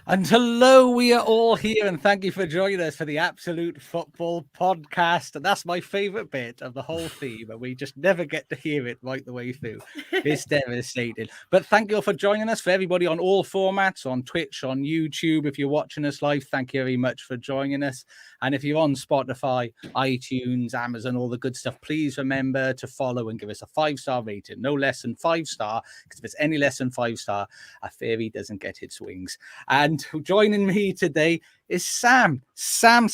And hello, we are all here, and thank you for joining us for the Absolute Football Podcast. And that's my favourite bit of the whole theme, and we just never get to hear it right the way through. It's devastating. But thank you all for joining us. For everybody on all formats, on Twitch, on YouTube, if you're watching us live, thank you very much for joining us. And if you're on Spotify, iTunes, Amazon, all the good stuff, please remember to follow and give us a 5-star rating. No less than 5-star, because if it's any less than 5-star, a fairy doesn't get its wings. And joining me today is Sam. Sam,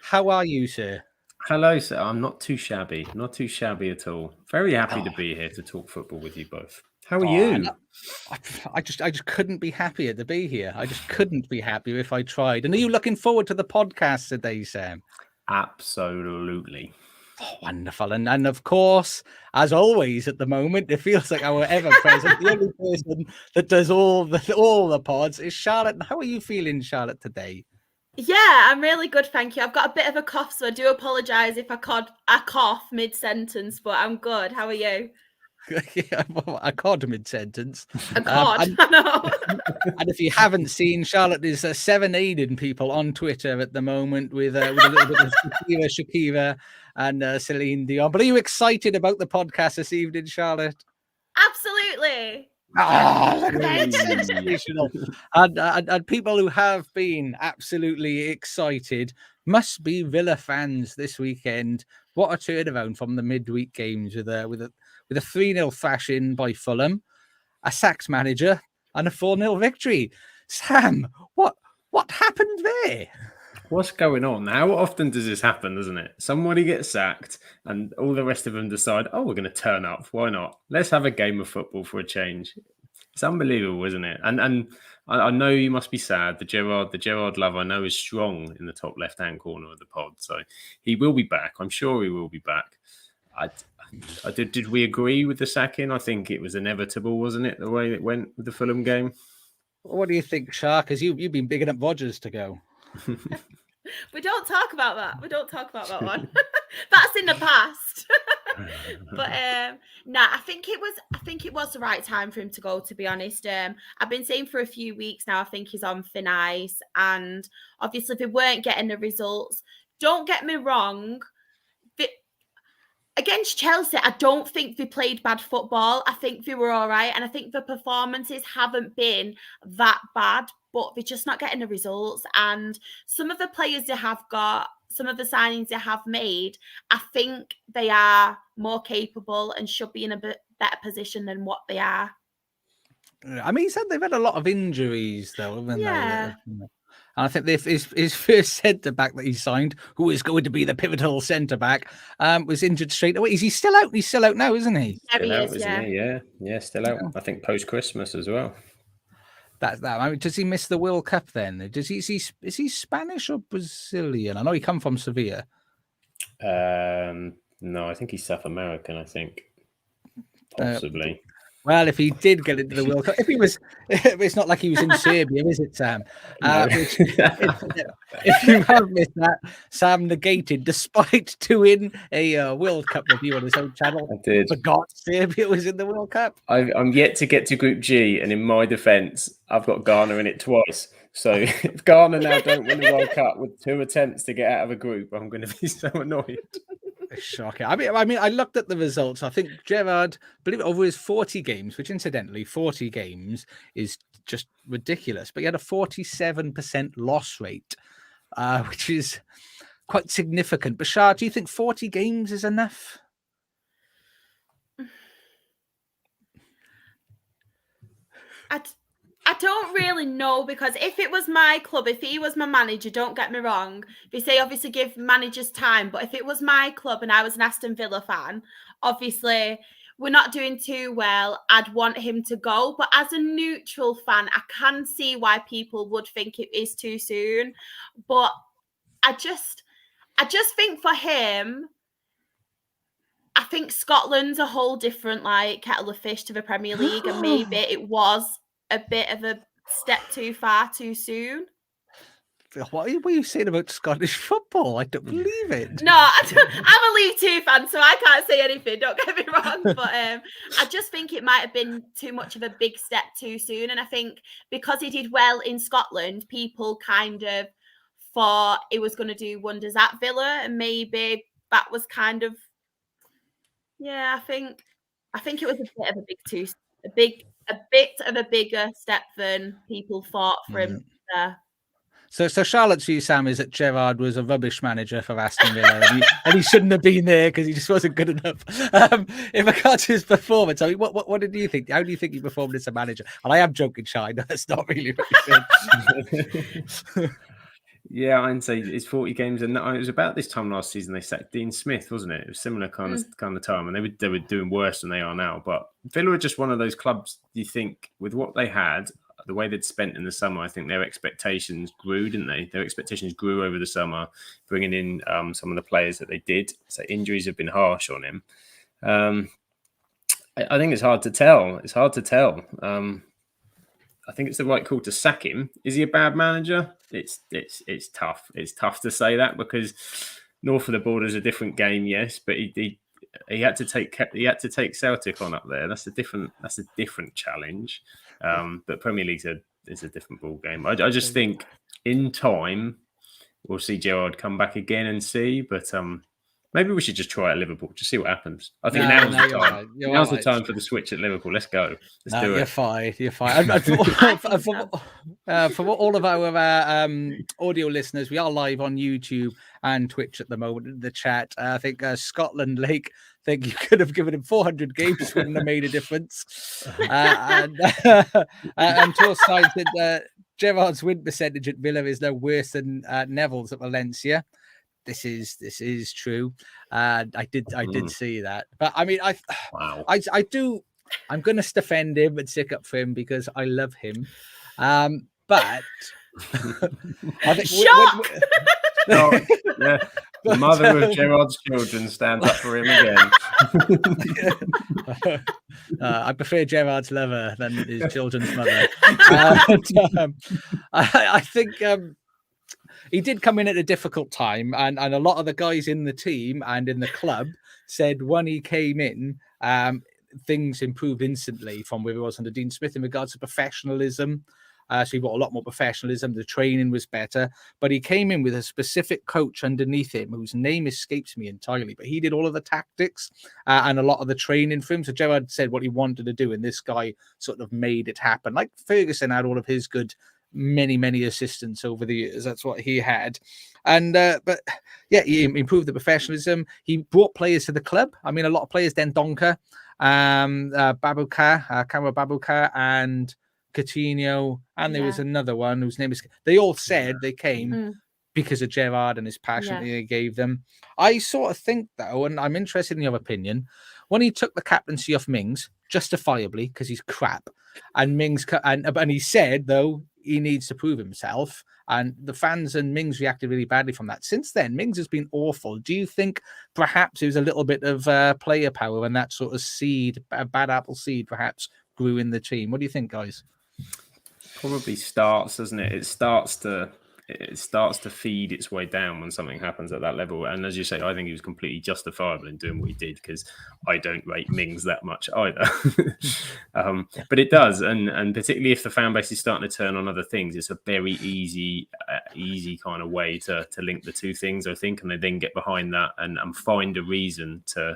how are you, sir? Hello, sir. I'm not too shabby. Not too shabby at all. Very happy to be here to talk football with you both. How are you? I just couldn't be happier to be here. I just couldn't be happier if I tried. And are you looking forward to the podcast today, Sam? Absolutely. Oh, wonderful. And of course, as always at the moment, it feels like our ever present, the only person that does all the pods is Charlotte. How are you feeling, Charlotte, today? Yeah, I'm really good, thank you. I've got a bit of a cough, so I do apologise if I cough mid-sentence, but I'm good. How are you? Yeah, well, I caught mid-sentence. I know. And if you haven't seen, Charlotte is serenading people on Twitter at the moment with a little bit of Shakira and Celine Dion. But are you excited about the podcast this evening, Charlotte? Absolutely. Sensational. And people who have been absolutely excited must be Villa fans this weekend. What a turnaround from the midweek games with a 3-0 thrashing by Fulham, a sacked manager, and a 4-0 victory. Sam, what happened there? What's going on? How often does this happen, doesn't it? Somebody gets sacked and all the rest of them decide, oh, we're going to turn up. Why not? Let's have a game of football for a change. It's unbelievable, isn't it? And I know you must be sad. The Gerrard love, I know, is strong in the top left-hand corner of the pod. So he will be back. I'm sure he will be back. Did we agree with the sacking? I think it was inevitable, wasn't it, the way it went with the Fulham game? What do you think, Shark? Because you've been bigging up Rodgers to go. We don't talk about that. We don't talk about that one. That's in the past. But I think it was the right time for him to go, to be honest. I've been saying for a few weeks now, I think he's on thin ice. And obviously they weren't getting the results. Don't get me wrong. Against Chelsea, I don't think they played bad football. I think they were all right. And I think the performances haven't been that bad, but they're just not getting the results. And some of the players they have got, some of the signings they have made, I think they are more capable and should be in a bit better position than what they are. I mean, he said they've had a lot of injuries, though, haven't they? And I think his first centre-back that he signed, who is going to be the pivotal centre-back, was injured straight away. Is he still out? He's still out now, isn't he? Still out, isn't he? Yeah, still out. I think post-Christmas as well. That's that. I mean, does he miss the World Cup then? Is he Spanish or Brazilian? I know he come from Sevilla. No, I think he's South American, I think. Possibly. Well, if he did get into the World Cup, it's not like he was in Serbia, is it, Sam? No. If you have missed that, Sam negated, despite doing a World Cup review on his own channel. I did. Forgot Serbia was in the World Cup. I'm yet to get to Group G, and in my defence, I've got Ghana in it twice. So if Ghana now don't win the World Cup with 2 attempts to get out of a group, I'm going to be so annoyed. Shocking. I mean, I looked at the results. I think Gerrard, believe it, over his 40 games, which incidentally, 40 games is just ridiculous. But he had a 47% loss rate, which is quite significant. Bashar, do you think 40 games is enough? I don't really know, because if it was my club, if he was my manager, don't get me wrong, they say obviously give managers time, but if it was my club and I was an Aston Villa fan, obviously we're not doing too well, I'd want him to go. But as a neutral fan, I can see why people would think it is too soon. But I just think for him, I think Scotland's a whole different kettle of fish to the Premier League, and maybe it was a bit of a step too far too soon. What are you saying about Scottish football? I don't believe it. No, I'm a League Two fan, so I can't say anything. Don't get me wrong, but I just think it might have been too much of a big step too soon. And I think because he did well in Scotland, people kind of thought he was going to do wonders at Villa, and maybe that was kind of, yeah. I think it was a bit of a bit of a bigger step than people thought for him there. So Charlotte's view, Sam, is that Gerrard was a rubbish manager for Aston Villa, and he shouldn't have been there because he just wasn't good enough. In regards to his performance, I mean, what did you think? How do you think he performed as a manager? And I am joking, Shai. No, that's not really what you said. Yeah, I'd say it's 40 games, and it was about this time last season they sacked Dean Smith, wasn't it? It was similar kind of time, and they were doing worse than they are now. But Villa are just one of those clubs. You think with what they had, the way they'd spent in the summer, I think their expectations grew, didn't they? Their expectations grew over the summer, bringing in some of the players that they did. So injuries have been harsh on him. I think it's hard to tell. I think it's the right call to sack him. Is he a bad manager? It's tough. It's tough to say that because north of the border is a different game, yes, but he had to take Celtic on up there. That's a different challenge. But Premier League is a different ball game. I just think in time we'll see Gerrard come back again and see, but maybe we should just try it at Liverpool, just see what happens. I think now's the time. Now's the time for the switch at Liverpool. Let's go. Let's do it. You're fine. For all of our audio listeners, we are live on YouTube and Twitch at the moment in the chat. I think Scotland Lake think you could have given him 400 games, wouldn't have made a difference. And Torstein said Gerrard's win percentage at Villa is no worse than Neville's at Valencia. This is true. I did see that, but I mean, I do. I'm going to defend him and stick up for him because I love him. But I think yeah. The mother of Gerrard's children stands up for him again. I prefer Gerrard's lover than his children's mother. I think he did come in at a difficult time, and a lot of the guys in the team and in the club said when he came in, things improved instantly from where he was under Dean Smith in regards to professionalism. So he got a lot more professionalism. The training was better, but he came in with a specific coach underneath him whose name escapes me entirely, but he did all of the tactics and a lot of the training for him. So Gerrard said what he wanted to do, and this guy sort of made it happen. Like Ferguson had all of his good, many assistants over the years. That's what he had. And but yeah, he improved the professionalism. He brought players to the club. I mean, a lot of players, Dendoncker, Babukar, Kamara Babukar, and Coutinho, and there was another one whose name is. They all said they came because of Gerrard and his passion that he gave them. I sort of think though, and I'm interested in your opinion, when he took the captaincy off Mings, justifiably because he's crap, and Mings and he said though he needs to prove himself, and the fans and Mings reacted really badly from that. Since then, Mings has been awful. Do you think perhaps it was a little bit of player power and that sort of seed, a bad apple seed, perhaps grew in the team? What do you think, guys? Probably starts, doesn't it? It starts to feed its way down when something happens at that level. And as you say, I think he was completely justifiable in doing what he did because I don't rate Mings that much either. But it does, and particularly if the fan base is starting to turn on other things, it's a very easy kind of way to link the two things, I think, and they then get behind that and find a reason to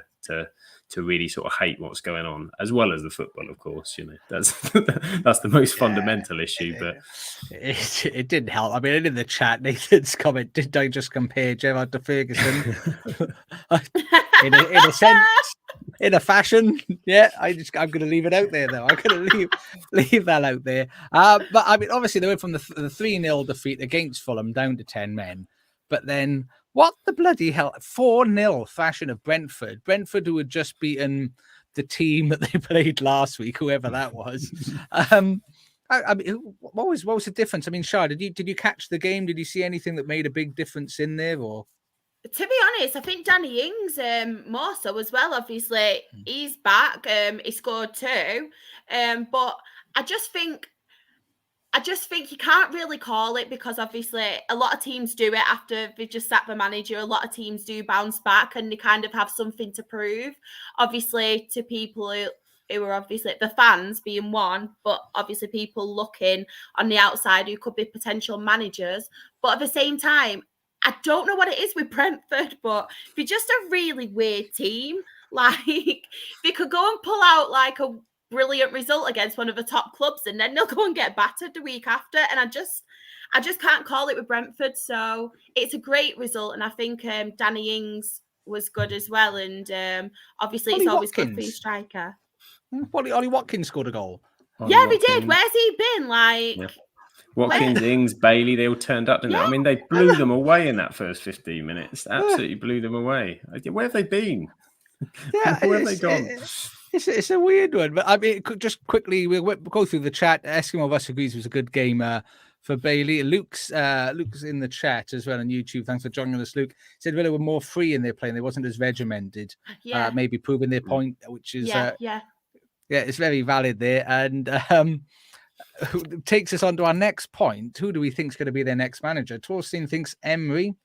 really sort of hate what's going on, as well as the football, of course. You know, that's the most fundamental issue. But it didn't help. I mean, in the chat, Nathan's comment, did I just compare Gerrard to Ferguson? in a sense, in a fashion, yeah. I'm going to leave it out there, though. I'm going to leave that out there. But I mean, obviously, they went from the 3-0 defeat against Fulham down to 10 men, but then. What the bloody hell? 4-0 fashion of Brentford. Brentford, who had just beaten the team that they played last week, whoever that was. I mean, what was the difference? I mean, Shah, did you catch the game? Did you see anything that made a big difference in there? Or to be honest, I think Danny Ings more so as well. Obviously, he's back. He scored 2, but I just think I just think you can't really call it because obviously a lot of teams do it after they've just sacked the manager. A lot of teams do bounce back and they kind of have something to prove. Obviously, to people who are obviously the fans being one, but obviously people looking on the outside who could be potential managers. But at the same time, I don't know what it is with Brentford, but they're just a really weird team. Like they could go and pull out like a brilliant result against one of the top clubs and then they'll go and get battered the week after, and I just can't call it with Brentford. So it's a great result, and I think Danny Ings was good as well, and obviously Ollie it's always Watkins. good for your striker. Ollie Watkins scored a goal. Yeah, we did. Where's he been? Like Watkins, Ings, Bailey, they all turned up, didn't they? I mean, they blew them away in that first 15 minutes. Absolutely blew them away. Where have they been? Yeah, where have they gone? It's a weird one, but I mean, just quickly, we'll go through the chat. Eskimo of Us agrees it was a good game for Bailey. Luke's in the chat as well on YouTube. Thanks for joining us, Luke. He said Villa were more free in their play and they wasn't as regimented. Yeah. Maybe proving their point, which is yeah, it's very valid there. And takes us on to our next point. Who do we think is going to be their next manager? Torstein thinks Unai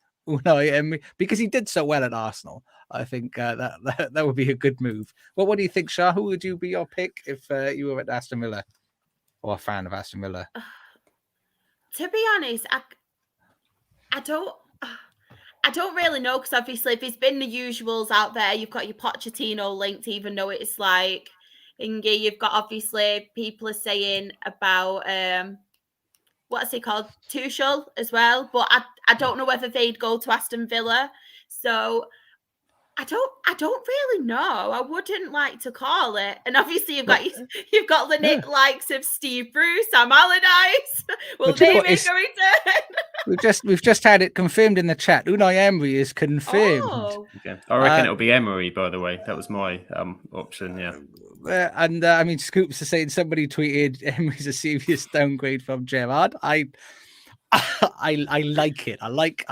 Emery, because he did so well at Arsenal. I think that would be a good move. Well, what do you think, Shah? Who would you be your pick if you were at Aston Villa or a fan of Aston Villa? To be honest, I don't really know, because obviously if it's been the usuals out there, you've got your Pochettino linked, even though it's like Ingy. You've got obviously people are saying about what's it called, Tuchel as well, but I don't know whether they'd go to Aston Villa. So I don't really know. I wouldn't like to call it. And obviously you've got the likes of Steve Bruce, Sam Allardyce. Will they make a return? We've just had it confirmed in the chat. Unai Emery is confirmed. Oh. Okay. I reckon it'll be Emery, by the way. That was my option, yeah. And I mean, Scoops is saying somebody tweeted Emery's a serious downgrade from Gerrard. I like it. I like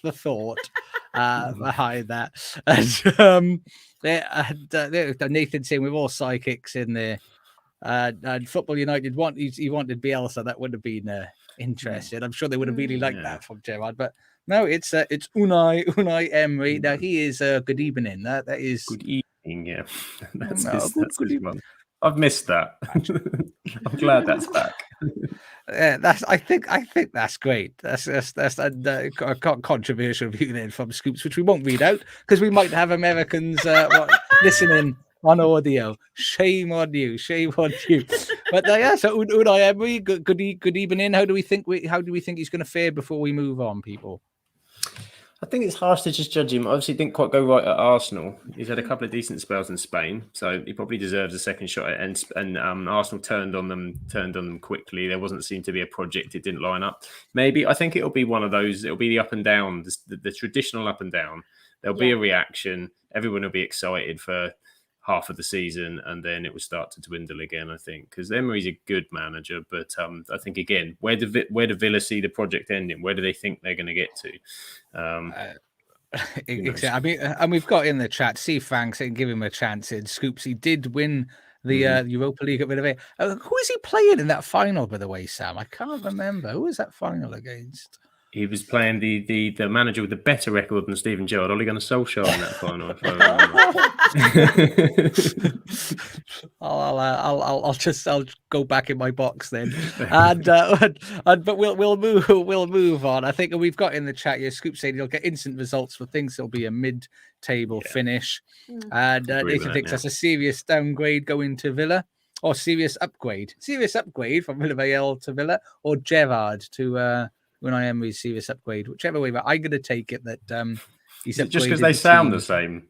the thought behind that. And Nathan saying we're all psychics in there. And Football United he wanted Bielsa. That would have been interesting. I'm sure they would have really liked that from Gerrard. But no, it's Unai Emery. Now he is good evening. That is good evening. Yeah, that's his one. I've missed that. I'm glad that's back. I think that's great. That's a controversial view then from Scoops, which we won't read out because we might have Americans listening on audio. Shame on you. But so Unai Emery, good evening. How do we think he's going to fare before we move on, people? I think it's harsh to just judge him. Obviously, didn't quite go right at Arsenal. He's had a couple of decent spells in Spain, so he probably deserves a second shot. And Arsenal turned on them quickly. There wasn't seem to be a project. It didn't line up. Maybe I think it'll be one of those. It'll be the up and down, the traditional up and down. There'll be a reaction. Everyone will be excited for half of the season, and then it will start to dwindle again, I think, because Emery's a good manager, but I think again, where do Villa see the project ending? Where do they think they're going to get to? Exactly. I mean, and we've got in the chat, see Frank saying give him a chance. In Scoops, he did win the Europa League at Villa. Who is he playing in that final, by the way, Sam? I can't remember. Who was that final against? He was playing the manager with the better record than Steven Gerrard, Ole Gunnar Solskjaer in that final. I'll go back in my box then, but we'll move on. I think we've got in the chat here. Scoop saying he'll get instant results for things. There'll be a mid-table finish, and Nathan thinks that's a serious downgrade going to Villa, or serious upgrade from Villarreal to Villa, or Gerrard to. Unai Emery's serious upgrade, whichever way, but I'm going to take it that he's just because they sound the same.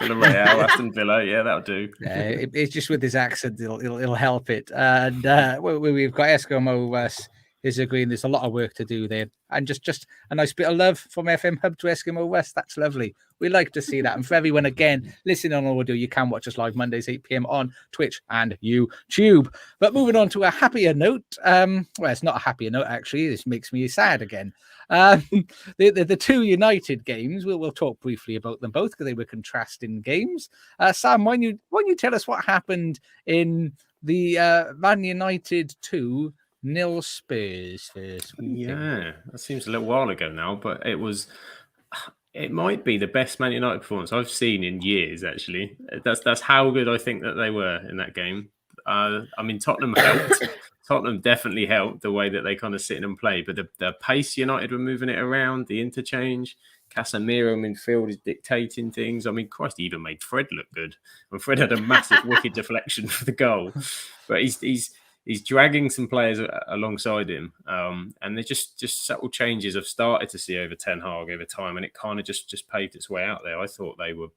Villarreal, Aston Villa, yeah, that'll do. It's just with his accent, it'll help it. And we've got Eskimo is agreeing there's a lot of work to do there, and just a nice bit of love from FM Hub to Eskimo West. That's lovely. We like to see that. And for everyone again listening on audio, you can watch us live Mondays 8 p.m. on Twitch and YouTube. But moving on to a happier note. Well, it's not a happier note actually. This makes me sad again. The two United games. We'll talk briefly about them both because they were contrasting games. Sam, why don't you tell us what happened in the Man United 2, nil Spurs first. What do you think? Yeah, that seems a little while ago now, but it might be the best Man United performance I've seen in years. Actually, that's how good I think that they were in that game. I mean, Tottenham helped. Tottenham definitely helped the way that they kind of sit and play, but the pace United were moving it around, the interchange, Casemiro midfield is dictating things. I mean, Christ, he even made Fred look good. And Fred had a massive wicked deflection for the goal, but he's dragging some players alongside him, and they're just subtle changes I've started to see over Ten Hag over time, and it kind of just paved its way out there. I thought they were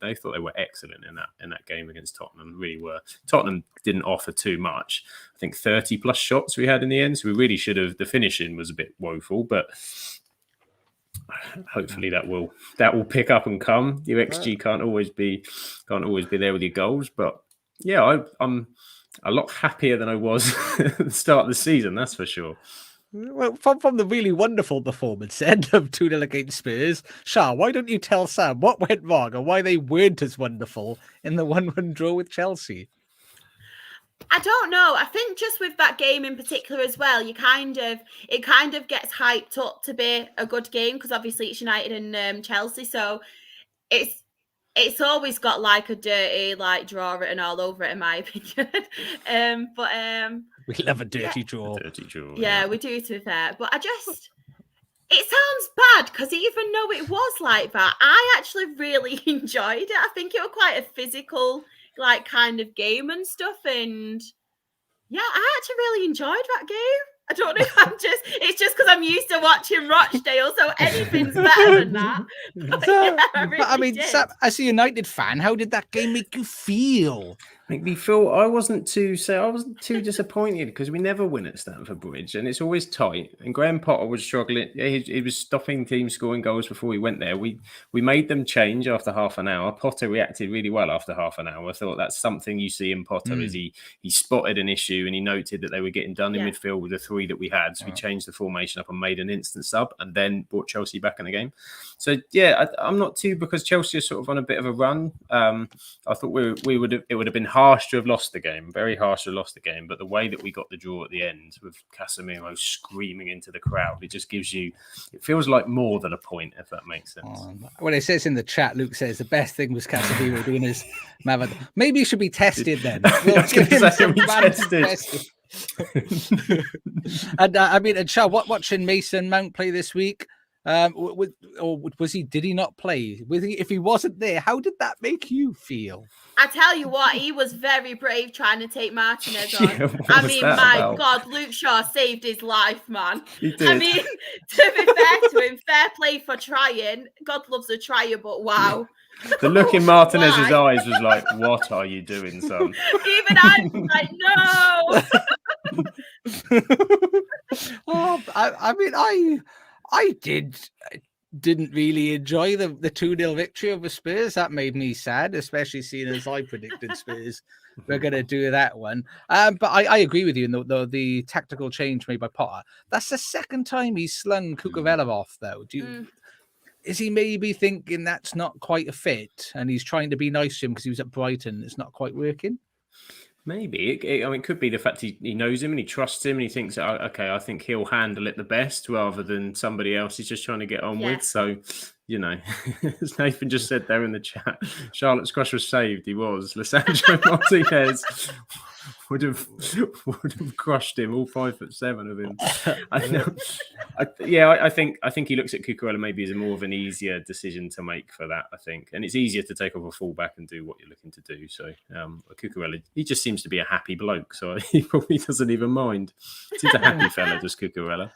excellent in that game against Tottenham. Really were. Tottenham didn't offer too much. I think 30 plus shots we had in the end, so we really should have. The finishing was a bit woeful, but hopefully that will pick up and come. Your XG can't always be there with your goals, but yeah, I'm a lot happier than I was at the start of the season, that's for sure. Well, from the really wonderful performance end of 2-0 against Spurs, Shah, why don't you tell Sam what went wrong and why they weren't as wonderful in the 1-1 draw with Chelsea? I don't know. I think just with that game in particular as well, it kind of gets hyped up to be a good game because obviously it's United and Chelsea, so it's always got like a dirty draw written all over it, in my opinion. We love a dirty draw. Yeah, we do, to be fair. But it sounds bad because even though it was like that, I actually really enjoyed it. I think it was quite a physical kind of game and stuff. And yeah, I actually really enjoyed that game. I don't know if it's just because I'm used to watching Rochdale, so anything's better than that. I mean, Sam, as a United fan, how did that game make you feel? Make me feel I wasn't too disappointed because we never win at Stamford Bridge and it's always tight. And Graham Potter was struggling. He was stopping teams scoring goals before we went there. We made them change after half an hour. Potter reacted really well after half an hour. I thought that's something you see in Potter is he spotted an issue and he noted that they were getting done in midfield with the three that we had. So we changed the formation up and made an instant sub and then brought Chelsea back in the game. So yeah, I'm not too, because Chelsea are sort of on a bit of a run. I thought it would have been harsh to have lost the game, very harsh to have lost the game. But the way that we got the draw at the end with Casemiro screaming into the crowd, it just gives you, it feels like more than a point, if that makes sense. Well, it says in the chat, Luke says the best thing was Casemiro doing his maverick. Maybe he should be tested then. We'll give him some tested. And I mean, and Shah, watching Mason Mount play this week, did he not play? If he wasn't there, how did that make you feel? I tell you what, he was very brave trying to take Martinez on. I mean, my God, Luke Shaw saved his life, man. He did. I mean, to be fair to him, fair play for trying. God loves a tryer, but wow. The look in Martinez's eyes was like, what are you doing, son? Even I was like, no. I mean, I didn't really enjoy the 2-0 victory over Spurs. That made me sad, especially seeing as I predicted Spurs were going to do that one. But I agree with you in the tactical change made by Potter. That's the second time he's slung Cucurella off, though. Is he maybe thinking that's not quite a fit and he's trying to be nice to him because he was at Brighton and it's not quite working? Maybe. It could be the fact he knows him and he trusts him and he thinks, okay, I think he'll handle it the best rather than somebody else he's just trying to get on with. So, you know, as Nathan just said there in the chat, Charlotte's crush was saved. He was. Lisandro Martinez would have crushed him, all 5'7" of him. I think he looks at Cucurella maybe as more of an easier decision to make for that, I think. And it's easier to take off a fullback and do what you're looking to do. So Cucurella, he just seems to be a happy bloke, so he probably doesn't even mind. He's a happy fella, just Cucurella.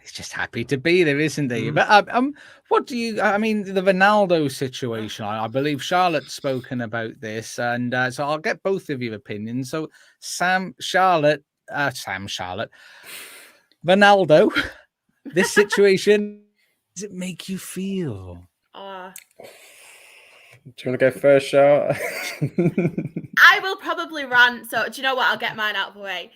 He's just happy to be there, isn't he? But what do you? I mean, the Ronaldo situation. I believe Charlotte's spoken about this, and so I'll get both of your opinions. So, Charlotte, Ronaldo. This situation, does it make you feel? Do you want to go first, Charlotte? I will probably rant. So, do you know what? I'll get mine out of the way.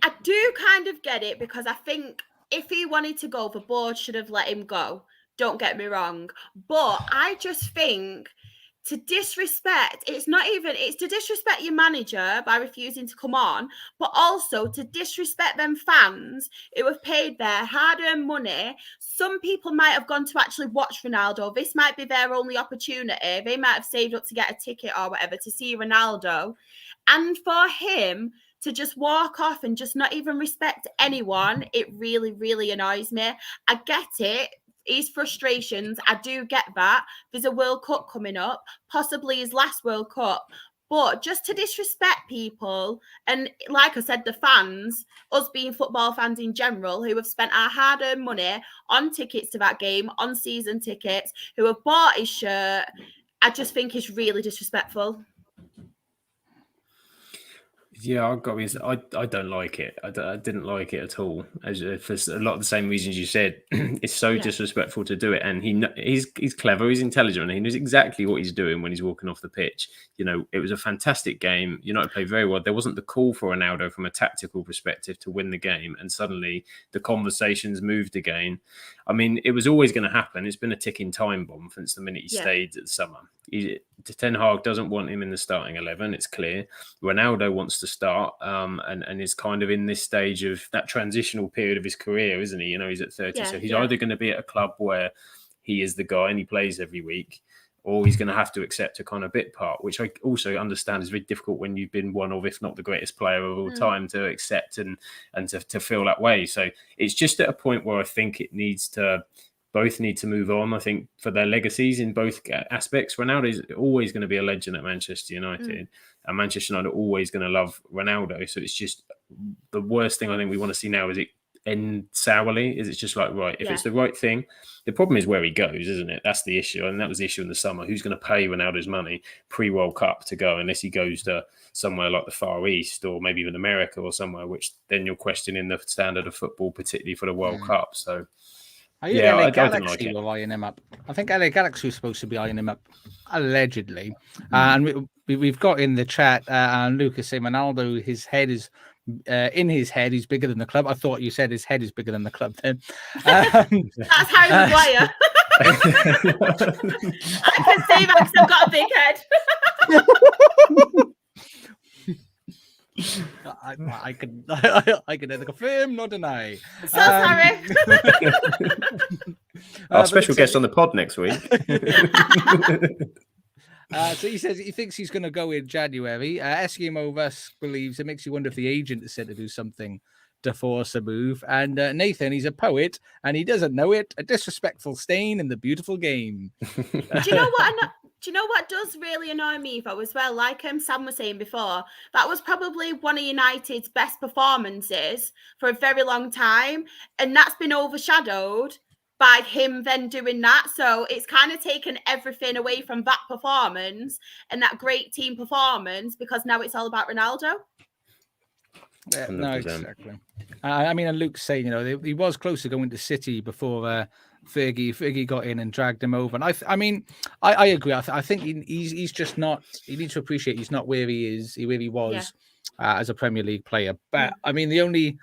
I do kind of get it because I think if he wanted to go, the board should have let him go. Don't get me wrong. But I just think to disrespect, it's to disrespect your manager by refusing to come on, but also to disrespect them fans who have paid their hard-earned money. Some people might have gone to actually watch Ronaldo. This might be their only opportunity. They might have saved up to get a ticket or whatever to see Ronaldo. And for him to just walk off and just not even respect anyone, it really, really annoys me. I get it. His frustrations, I do get that. There's a World Cup coming up, possibly his last World Cup. But just to disrespect people, and like I said, the fans, us being football fans in general, who have spent our hard-earned money on tickets to that game, on season tickets, who have bought his shirt, I just think it's really disrespectful. Yeah, I don't like it. I didn't like it at all. For a lot of the same reasons you said, it's so disrespectful to do it. And he's clever, he's intelligent, and he knows exactly what he's doing when he's walking off the pitch. You know, it was a fantastic game. United played very well. There wasn't the call for Ronaldo from a tactical perspective to win the game, and suddenly the conversations moved again. I mean, it was always going to happen. It's been a ticking time bomb since the minute he stayed at the summer. Ten Hag doesn't want him in the starting 11. It's clear. Ronaldo wants to start and is kind of in this stage of that transitional period of his career, isn't he? You know, he's at 30. So he's either going to be at a club where he is the guy and he plays every week, or he's going to have to accept a kind of bit part, which I also understand is very difficult when you've been one of, if not the greatest player of all time, to accept and to feel that way. So it's just at a point where I think both need to move on, I think, for their legacies in both aspects. Ronaldo is always going to be a legend at Manchester United, and Manchester United are always going to love Ronaldo. So it's just the worst thing I think we want to see now is it end sourly. Is it's just like, right, if it's the right thing. The problem is where he goes, isn't it? That's the issue. And that was the issue in the summer. Who's going to pay Ronaldo's money pre-World Cup to go, unless he goes to somewhere like the Far East or maybe even America or somewhere, which then you're questioning the standard of football, particularly for the World Cup. So I Galaxy were eyeing him up. I think LA Galaxy was supposed to be eyeing him up, allegedly. And we've got in the chat, and Lucas saying Ronaldo, his head is in his head, he's bigger than the club. I thought you said his head is bigger than the club then. That's Harry Maguire. I can say that because I've got a big head. I can neither confirm nor deny. So sorry. Our special guest on the pod next week. So he says he thinks he's going to go in January. Eskimo Russ believes it makes you wonder if the agent is said to do something to force a move. And Nathan, he's a poet and he doesn't know it. A disrespectful stain in the beautiful game. Do you know what? Do you know what does really annoy me though as well? Like Sam was saying before, that was probably one of United's best performances for a very long time, and that's been overshadowed by him then doing that. So it's kind of taken everything away from that performance and that great team performance, because now it's all about Ronaldo. Yeah, no, exactly. I mean, and Luke's saying, you know, he was close to going to City before Fergie got in and dragged him over. And I agree. I think he's just not. He needs to appreciate he's not where he is, where he was as a Premier League player. But I mean, the only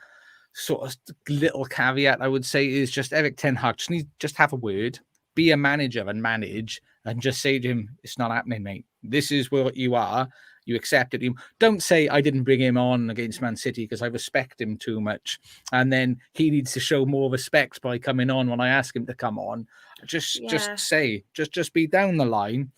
sort of little caveat I would say is just Eric Ten Hag just have a word, be a manager and manage, and just say to him, "It's not happening, mate. This is what you are. You accepted him. Don't say I didn't bring him on against Man City because I respect him too much, and then he needs to show more respect by coming on when I ask him to come on. Just say, just be down the line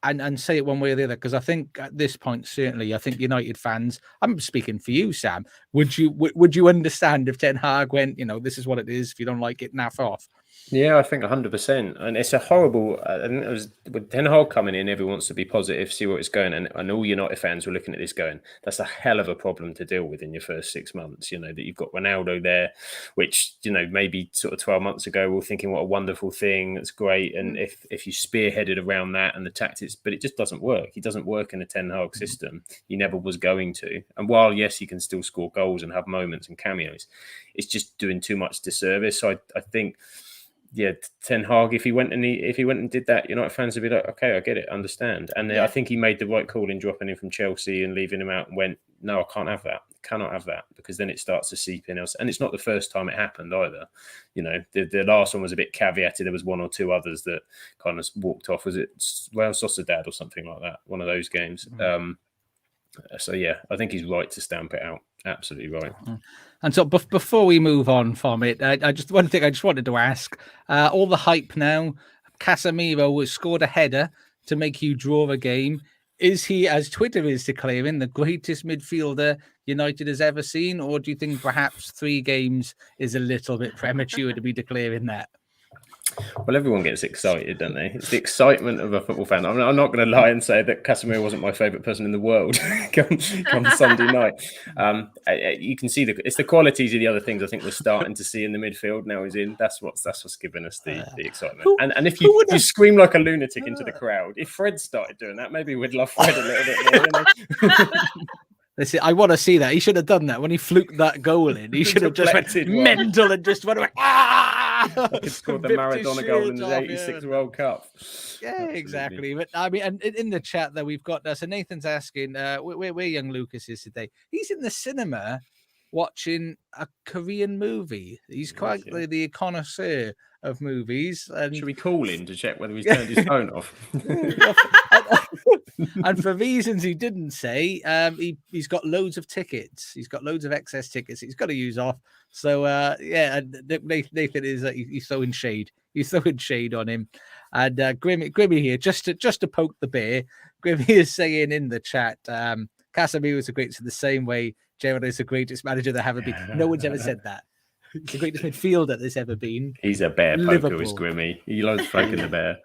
and say it one way or the other. Because I think at this point, certainly, I think United fans, I'm speaking for you, Sam. Would you understand if Ten Hag went, you know, this is what it is. If you don't like it, naff off. Yeah, I think 100%. And it's a horrible, and it was with Ten Hag coming in, everyone wants to be positive, see where it's going. And all United fans were looking at this going, that's a hell of a problem to deal with in your first 6 months. You know, that you've got Ronaldo there, which, you know, maybe sort of 12 months ago, we were thinking, what a wonderful thing. That's great. And if you spearheaded around that and the tactics, but it just doesn't work. He doesn't work in a Ten Hag system. He never was going to. And while, yes, he can still score goals and have moments and cameos, it's just doing too much disservice. So I think, yeah, Ten Hag, if he went and did that, United fans would be like, okay, I get it, understand. And I think he made the right call in dropping him from Chelsea and leaving him out and went, no, I can't have that. cannot have that, because then it starts to seep in else. And it's not the first time it happened either. You know, the last one was a bit caveated. There was one or two others that kind of walked off. Was it Real Sociedad or something like that? One of those games. So yeah, I think he's right to stamp it out. Absolutely right. And so before we move on from it, I just one thing I just wanted to ask, all the hype now, Casemiro has scored a header to make you draw a game. Is he, as Twitter is declaring, the greatest midfielder United has ever seen? Or do you think perhaps 3 games is a little bit premature to be declaring that? Well, everyone gets excited, don't they? It's the excitement of a football fan. I'm not going to lie and say that Casemiro wasn't my favourite person in the world come Sunday night. You can see it's the qualities of the other things I think we're starting to see in the midfield now he's in. That's what's given us the excitement. And if you scream like a lunatic into the crowd, if Fred started doing that, maybe we'd love Fred a little bit more. You know? Listen, I want to see that. He should have done that when he fluked that goal in. He should have just went mental and just went, Like he scored the Maradona goal in the 86 World Cup. Yeah, Absolutely. exactly. But I mean, and in the chat that we've got, so Nathan's asking where young Lucas is today. He's in the cinema watching a Korean movie. He's quite the connoisseur of movies. And should we call him to check whether he's turned his phone off? And for reasons he didn't say, he's got loads of tickets. He's got loads of excess tickets he's got to use off. So yeah, Nathan is he's throwing shade. He's throwing shade on him. And Grimmy here, just to poke the bear, Grimmy is saying in the chat, Casemiro is the greatest in the same way Gerrard is the greatest manager there ever been. No one's ever said that. He's the greatest midfielder there's ever been. He's a bear poker, is Grimmy. He loves poking the bear.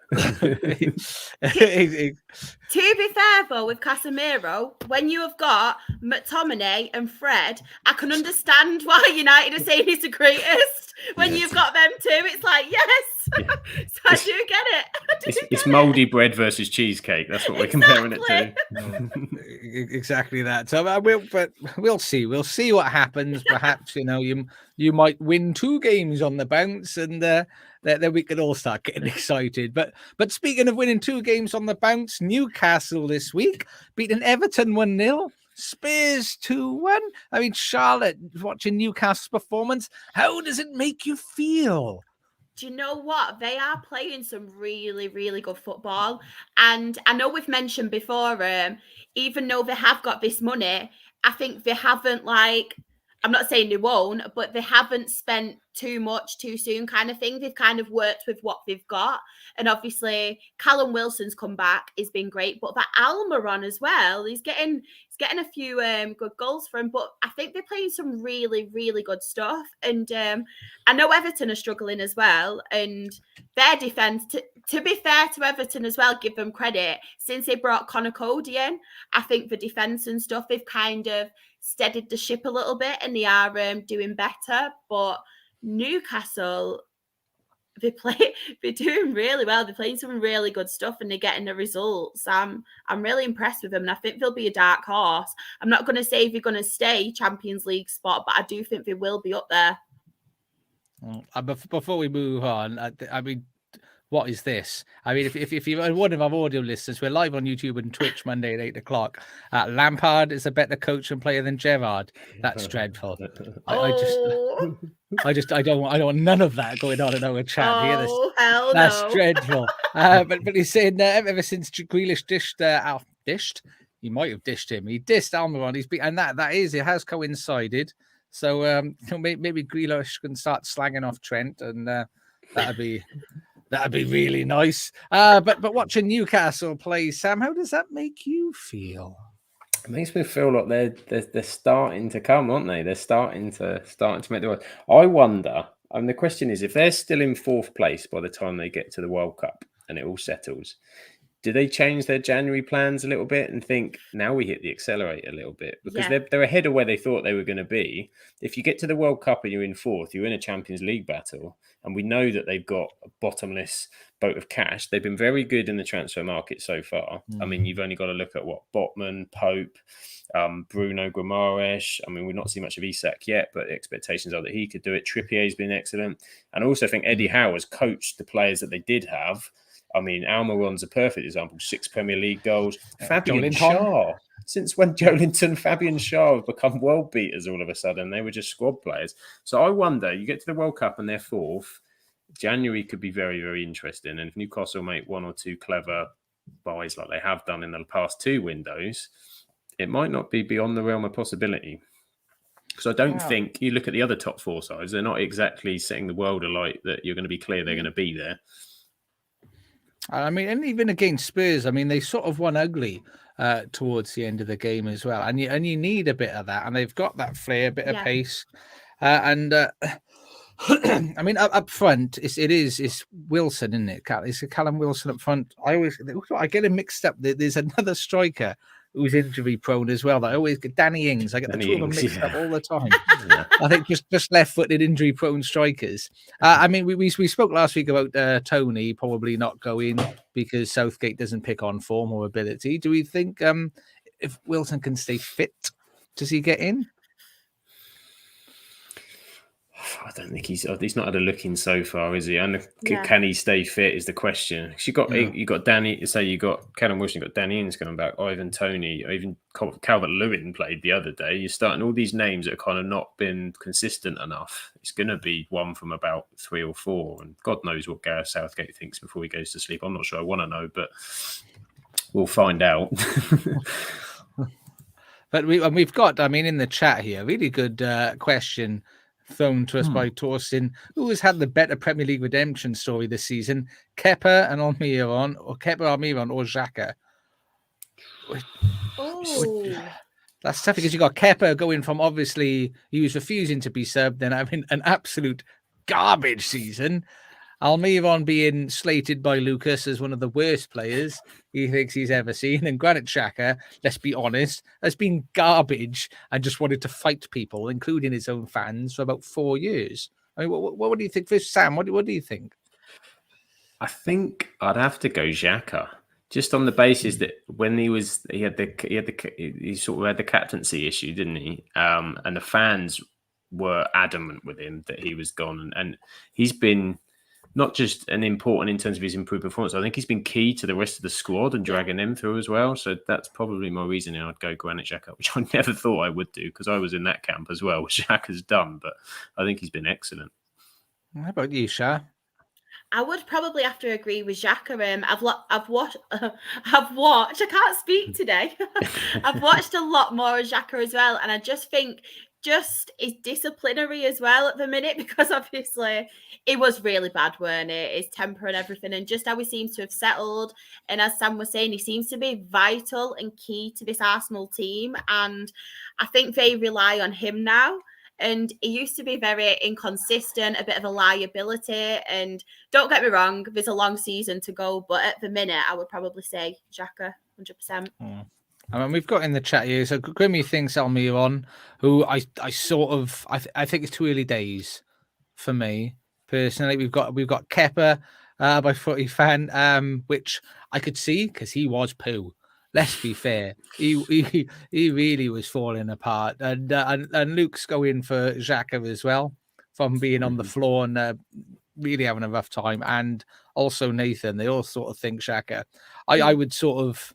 To be fair, though, with Casemiro, when you have got McTominay and Fred, I can understand why United are saying he's the greatest. When you've got them two, it's like, yes. Yeah. So I do get it. It's mouldy bread versus cheesecake. That's what we're comparing it to. Exactly that. So we'll see. We'll see what happens. Perhaps you might win 2 games on the bounce, and then we could all start getting excited. But speaking of winning 2 games on the bounce, Newcastle this week beating Everton 1-0. Spurs 2-1. I mean, Charlotte, watching Newcastle's performance, how does it make you feel? Do you know what? They are playing some really, really good football. And I know we've mentioned before, even though they have got this money, I think they haven't, I'm not saying they won't, but they haven't spent too much too soon kind of thing. They've kind of worked with what they've got. And obviously, Callum Wilson's come back. Has been great. But that Almiron as well, he's getting a few good goals for him. But I think they're playing some really, really good stuff. And I know Everton are struggling as well. And their defence, to be fair to Everton as well, give them credit. Since they brought Connor Cody in, I think the defence and stuff, they've kind of steadied the ship a little bit, and they are doing better. But Newcastle, they're doing really well. They're playing some really good stuff, and they're getting the results. I'm really impressed with them, and I think they'll be a dark horse. I'm not going to say if they're going to stay Champions League spot, but I do think they will be up there. Before we move on, I mean, what is this? I mean, if you're one of our audio listeners, we're live on YouTube and Twitch Monday at 8 o'clock. Lampard is a better coach and player than Gerrard. That's dreadful. I don't want none of that going on in our chat here. Hell that's no. Dreadful. But he's saying ever since Grealish dished, he might have dished him. He dished Almiron. And it has coincided. So maybe Grealish can start slanging off Trent, and that'd be really nice. But watching Newcastle play, Sam, how does that make you feel? It makes me feel like they're starting to come, aren't they? They're starting to make the work. I wonder. The question is, if they're still in 4th place by the time they get to the World Cup and it all settles, do they change their January plans a little bit and think, now we hit the accelerator a little bit? Because they're ahead of where they thought they were going to be. If you get to the World Cup and you're in 4th, you're in a Champions League battle. And we know that they've got a bottomless boat of cash. They've been very good in the transfer market so far. I mean, you've only got to look at Botman, Pope, Bruno Guimaraes. I mean, we've not seen much of Isak yet, but the expectations are that he could do it. Trippier's been excellent. And I also think Eddie Howe has coached the players that they did have I mean, Almiron's a perfect example. 6 Premier League goals. Fabian Joelinton. Shaw. Since when Joelinton, Fabian Shaw have become world beaters all of a sudden? They were just squad players. So I wonder, you get to the World Cup and they're fourth. January could be very, very interesting. And if Newcastle make one or two clever buys like they have done in the past 2 windows, it might not be beyond the realm of possibility. Because I don't think, you look at the other top 4 sides, they're not exactly setting the world alight that you're going to be clear they're going to be there. I mean, and even against Spurs, I mean, they sort of won ugly towards the end of the game as well. And you need a bit of that. And they've got that flair, a bit of pace. I mean, up front, it's Wilson, isn't it? It's Callum Wilson up front. I get him mixed up. There's another striker who's injury prone as well. I always get Danny Ings. I get the two of them mixed up all the time. I think just left-footed injury prone strikers. I mean, we spoke last week about Tony probably not going because Southgate doesn't pick on form or ability. Do we think if Wilson can stay fit, does he get in? I don't think he's not had a look in so far, is he? And can he stay fit is the question. You got Danny. Say you got Callum Wilson, you got Danny Ings coming back, Ivan Toney, even Calvert-Lewin played the other day. You're starting all these names that have kind of not been consistent enough. It's going to be one from about 3 or 4, and God knows what Gareth Southgate thinks before he goes to sleep. I'm not sure I want to know, but we'll find out. But we've got, I mean, in the chat here, a really good question thrown to us by Torsten, who has had the better Premier League redemption story this season, Kepa and Almiron, or Kepa, Almiron, or Xhaka? That's tough because you got Kepa going from obviously he was refusing to be subbed, then having an absolute garbage season. Almiron being slated by Lucas as one of the worst players he thinks he's ever seen. And Granit Xhaka, let's be honest, has been garbage and just wanted to fight people, including his own fans, for about 4 years. I mean, what do you think? First, Sam, what do you think? I think I'd have to go Xhaka, just on the basis that when he sort of had the captaincy issue, didn't he? And the fans were adamant with him that he was gone, and he's been not just an important in terms of his improved performance. I think he's been key to the rest of the squad and dragging them through as well. So that's probably my reasoning. I'd go Granit Xhaka, which I never thought I would do because I was in that camp as well, which Xhaka's done. But I think he's been excellent. How about you, Shah? I would probably have to agree with Xhaka. I've watched. I can't speak today. I've watched a lot more of Xhaka as well, and I just think is disciplinary as well at the minute, because obviously it was really bad, weren't it? His temper and everything, and just how he seems to have settled. And as Sam was saying, he seems to be vital and key to this Arsenal team, and I think they rely on him now. And he used to be very inconsistent, a bit of a liability. And don't get me wrong, there's a long season to go, but at the minute, I would probably say Xhaka, 100%. I mean, we've got in the chat here, so Grimmy thinks Almiron, who I think it's too early days for me personally. We've got Kepa by Footy Fan, which I could see because he was poo. Let's be fair, he really was falling apart, and Luke's going for Xhaka as well, from being on the floor and really having a rough time, and also Nathan. They all sort of think Xhaka. I would sort of.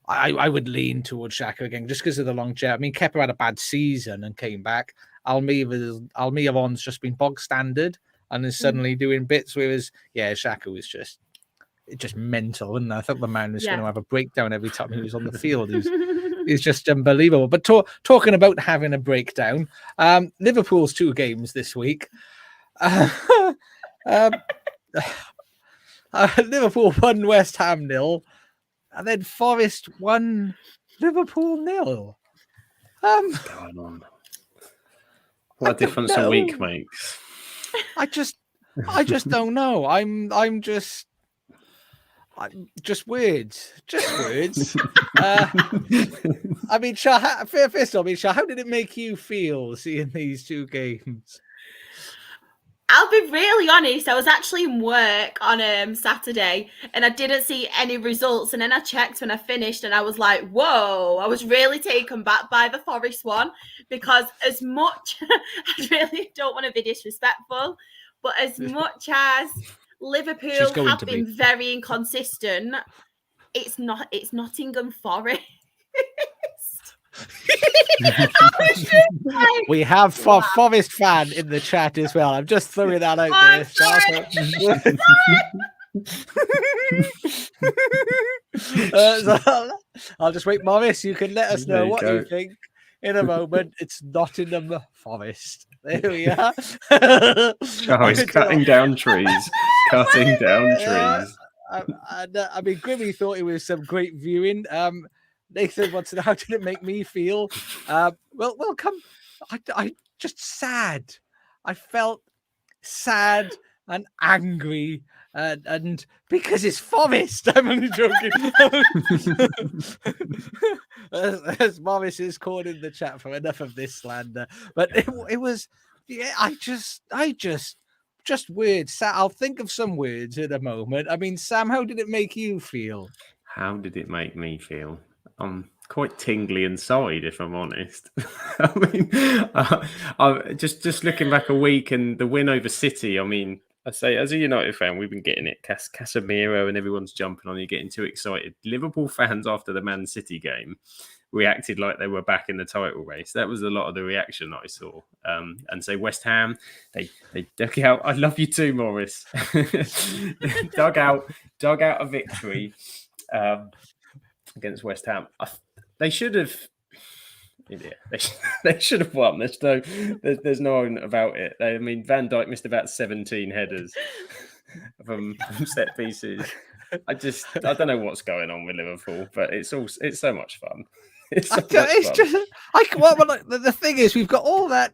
I would lean towards Xhaka again just because of the longevity. I mean, Kepa had a bad season and came back. Almiron's just been bog standard and is suddenly doing bits, whereas Xhaka was just mental, and I thought the man was going to have a breakdown every time he was on the field. He's just unbelievable. But talking about having a breakdown, Liverpool's 2 games this week. Liverpool won West Ham 0. And then Forest won, Liverpool 0. What's going on? What a difference a week makes. I just don't know. I'm just words. Just words. I mean, Shah, first of all, Shah, how did it make you feel seeing these 2 games? I'll be really honest, I was actually in work on Saturday and I didn't see any results. And then I checked when I finished and I was like, whoa, I was really taken back by the Forest one, because as much, I really don't want to be disrespectful, but as much as Liverpool going have to been be. very inconsistent. It's Nottingham Forest. We have Forest fan in the chat as well. I'm just throwing that out I'm there. So I'll just wait, Morris. You can let us know what you think in a moment. It's Nottingham Forest. There we are. Oh, he's cutting down trees. Cutting down trees. I mean, Grimmy thought it was some great viewing. Nathan wants to know, how did it make me feel? Well, come. I just sad. I felt sad and angry, and because it's Forest. I'm only joking. As Morris is called in the chat for enough of this slander, but it was, yeah. I just words. I'll think of some words in a moment. I mean, Sam, how did it make you feel? How did it make me feel? I'm quite tingly inside, if I'm honest. I mean, I'm just looking back a week and the win over City. I mean, I say, as a United fan, we've been getting it. Casemiro and everyone's jumping on you, getting too excited. Liverpool fans after the Man City game reacted like they were back in the title race. That was a lot of the reaction I saw. And so West Ham, they dug out. I love you too, Morris. dug out a victory against West Ham. They should have. Yeah, they should have won. There's no one about it. I mean, Van Dijk missed about 17 headers from set pieces. I don't know what's going on with Liverpool, but it's so much fun. The thing is, we've got all that.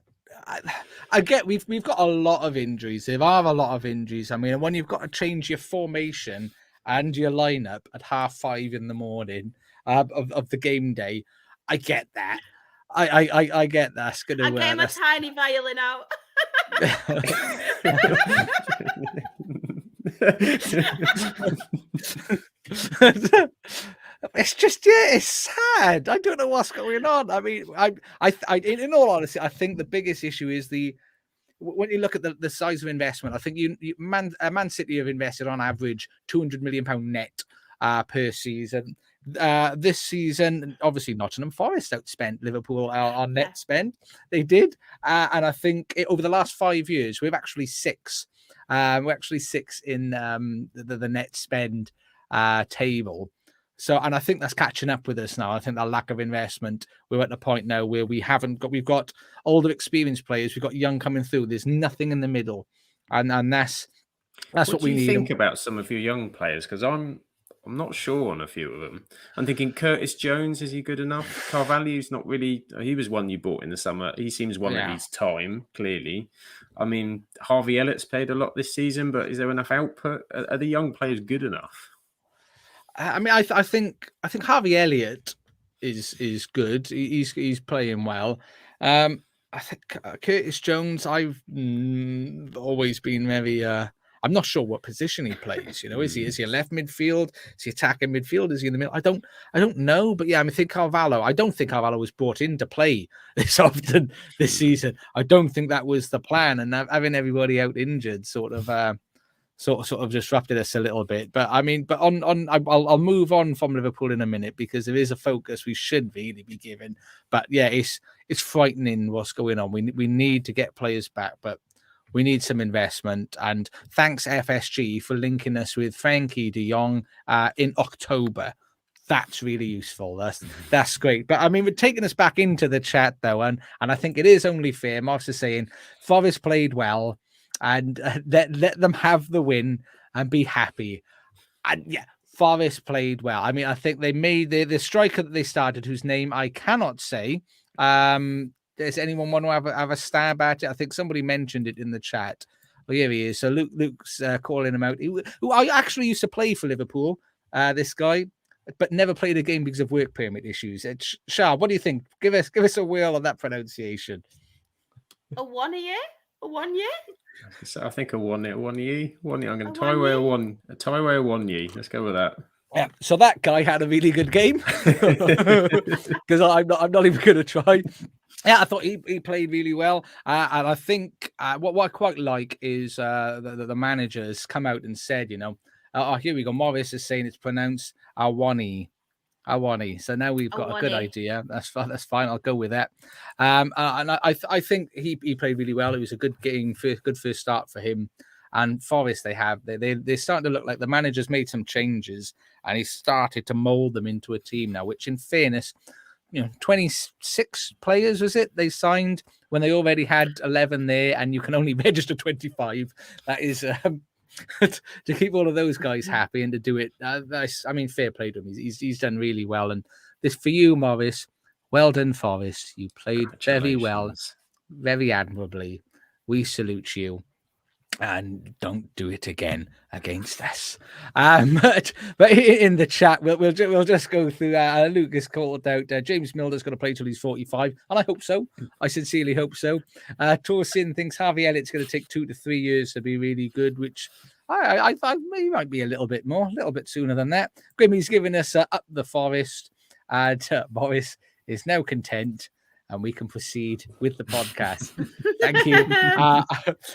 I get we've got a lot of injuries. There are a lot of injuries. I mean, when you've got to change your formation and your lineup at 5:30 in the morning of the game day, I get that. I get that. It's gonna, I came a tiny violin out. It's just, yeah, it's sad. I don't know what's going on. I mean, I in all honesty, I think the biggest issue is when you look at the size of investment. I think Man City have invested on average £200 million net per season. This season, obviously, Nottingham Forest outspent Liverpool on net spend. They did, and I think over the last 5 years, we're actually six. We're actually six in the net spend table. So, and I think that's catching up with us now. I think that lack of investment, we're at the point now where we've got older experienced players, we've got young coming through. There's nothing in the middle, and that's what we need. What do you think about some of your young players? Because I'm not sure on a few of them. I'm thinking Curtis Jones, is he good enough? Carvalho's not really. He was one you bought in the summer. He seems one that needs time, clearly. I mean, Harvey Elliott's played a lot this season, but is there enough output? Are the young players good enough? I mean, I think Harvey Elliott is good. He's playing well. I think Curtis Jones, I've always been very. I'm not sure what position he plays. You know, is he a left midfield? Is he attacking midfield? Is he in the middle? I don't know. But yeah, I think Carvalho. I don't think Carvalho was brought in to play this often this season. I don't think that was the plan. And having everybody out injured sort of disrupted us a little bit. But I mean, I'll move on from Liverpool in a minute because there is a focus we should really be given. But yeah, it's frightening what's going on. We need to get players back, but we need some investment. And thanks FSG for linking us with Frankie de Jong in October. That's really useful. That's great. But I mean, we're taking us back into the chat though, and I think it is only fair. Mark's is saying Forest played well. And let them have the win and be happy. And yeah, Forest played well. I mean, I think they made the striker that they started, whose name I cannot say. Does anyone want to have a stab at it? I think somebody mentioned it in the chat. Oh, here he is. So Luke's calling him out. Who I actually used to play for Liverpool. This guy, but never played a game because of work permit issues. Shah, what do you think? Give us a whirl on that pronunciation. A 1 year? A 1 year? So I think a 1 year. I'm going to tie away a 1 year. Let's go with that. Yeah. So that guy had a really good game because I'm not even going to try. Yeah, I thought he played really well, and I think what I quite like is the managers come out and said, here we go. Morris is saying it's pronounced Awani. Awani. So now we've got a good idea. That's fine. That's fine. I'll go with that. And I think he played really well. It was a good game, good first start for him. And Forest, they're starting to look like the manager's made some changes, and he's started to mold them into a team now. Which, in fairness, 26 players was it they signed when they already had 11 there, and you can only register 25. That is to keep all of those guys happy and to do it. I mean, fair play to him. He's done really well. And this for you, Morris. Well done, Forest. You played very well, very admirably. We salute you. And don't do it again against us. But in the chat, we'll just go through. Lucas called out James Milner's going to play till he's 45, and I hope so. I sincerely hope so. Torsin thinks Harvey Elliott's going to take 2 to 3 years to be really good, which I maybe might be a little bit sooner than that. Grimmy's giving us up the Forest, and Morris is now content. And we can proceed with the podcast. Thank you.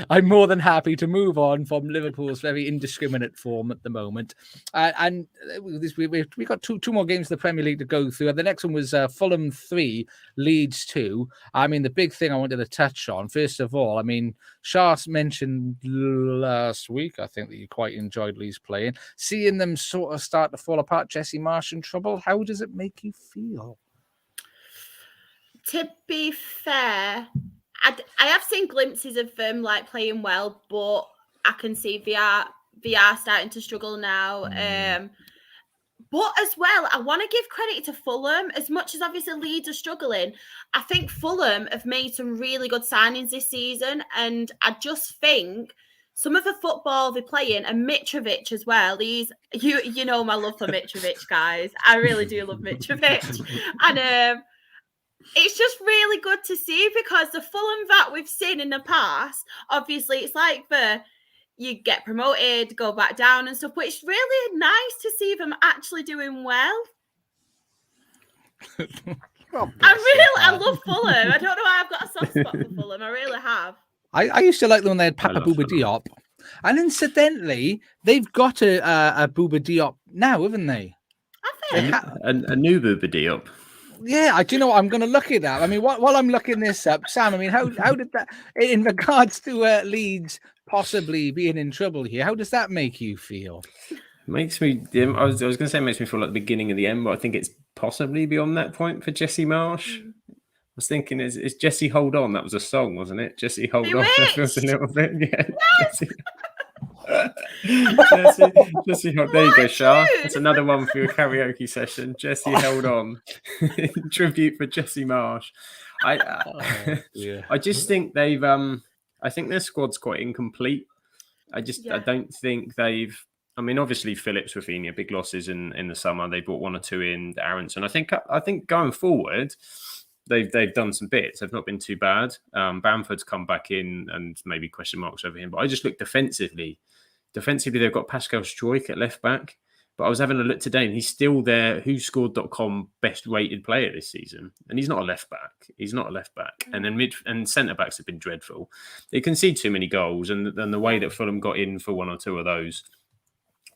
I'm more than happy to move on from Liverpool's very indiscriminate form at the moment. And we got two more games of the Premier League to go through. The next one was Fulham 3, Leeds 2. I mean, the big thing I wanted to touch on, first of all, I mean, Shars mentioned last week, I think, that you quite enjoyed Leeds playing. Seeing them sort of start to fall apart, Jesse Marsh in trouble, how does it make you feel? To be fair, I have seen glimpses of them like playing well, but I can see VR starting to struggle now. But as well, I want to give credit to Fulham. As much as obviously Leeds are struggling, I think Fulham have made some really good signings this season, and I just think some of the football they're playing, and Mitrovic as well. You know my love for Mitrovic, guys. I really do love Mitrovic, and it's just really good to see, because the Fulham that we've seen in the past, obviously it's like you get promoted, go back down and stuff, but it's really nice to see them actually doing well. I love Fulham. I don't know why I've got a soft spot for Fulham. I really have. I used to like them when they had Papa Bouba Diop. And incidentally, they've got a Bouba Diop now, haven't they? A new Bouba Diop. Yeah, do you know what? I'm going to look it up. I mean, while I'm looking this up, Sam, I mean, how did that, in regards to Leeds possibly being in trouble here, how does that make you feel? Makes me, I was going to say it makes me feel like the beginning of the end, but I think it's possibly beyond that point for Jesse Marsh. I was thinking, is Jesse Hold On? That was a song, wasn't it? Jesse Hold On. That feels a little bit, yeah. Jesse, there you go, Shah. That's another one for your karaoke session. Jesse Held On. Tribute for Jesse Marsh. I just think they've I think their squad's quite incomplete. I don't think they've, I mean, obviously Phillips, Rafinha, big losses in the summer. They brought 1 or 2 in, Aronson. I think going forward, they've done some bits. They've not been too bad. Bamford's come back in, and maybe question marks over him. But I just look defensively. Defensively, they've got Pascal Struijk at left back. But I was having a look today, and he's still their WhoScored.com best rated player this season. And he's not a left back. And then and centre backs have been dreadful. They concede too many goals, and the way that Fulham got in for 1 or 2 of those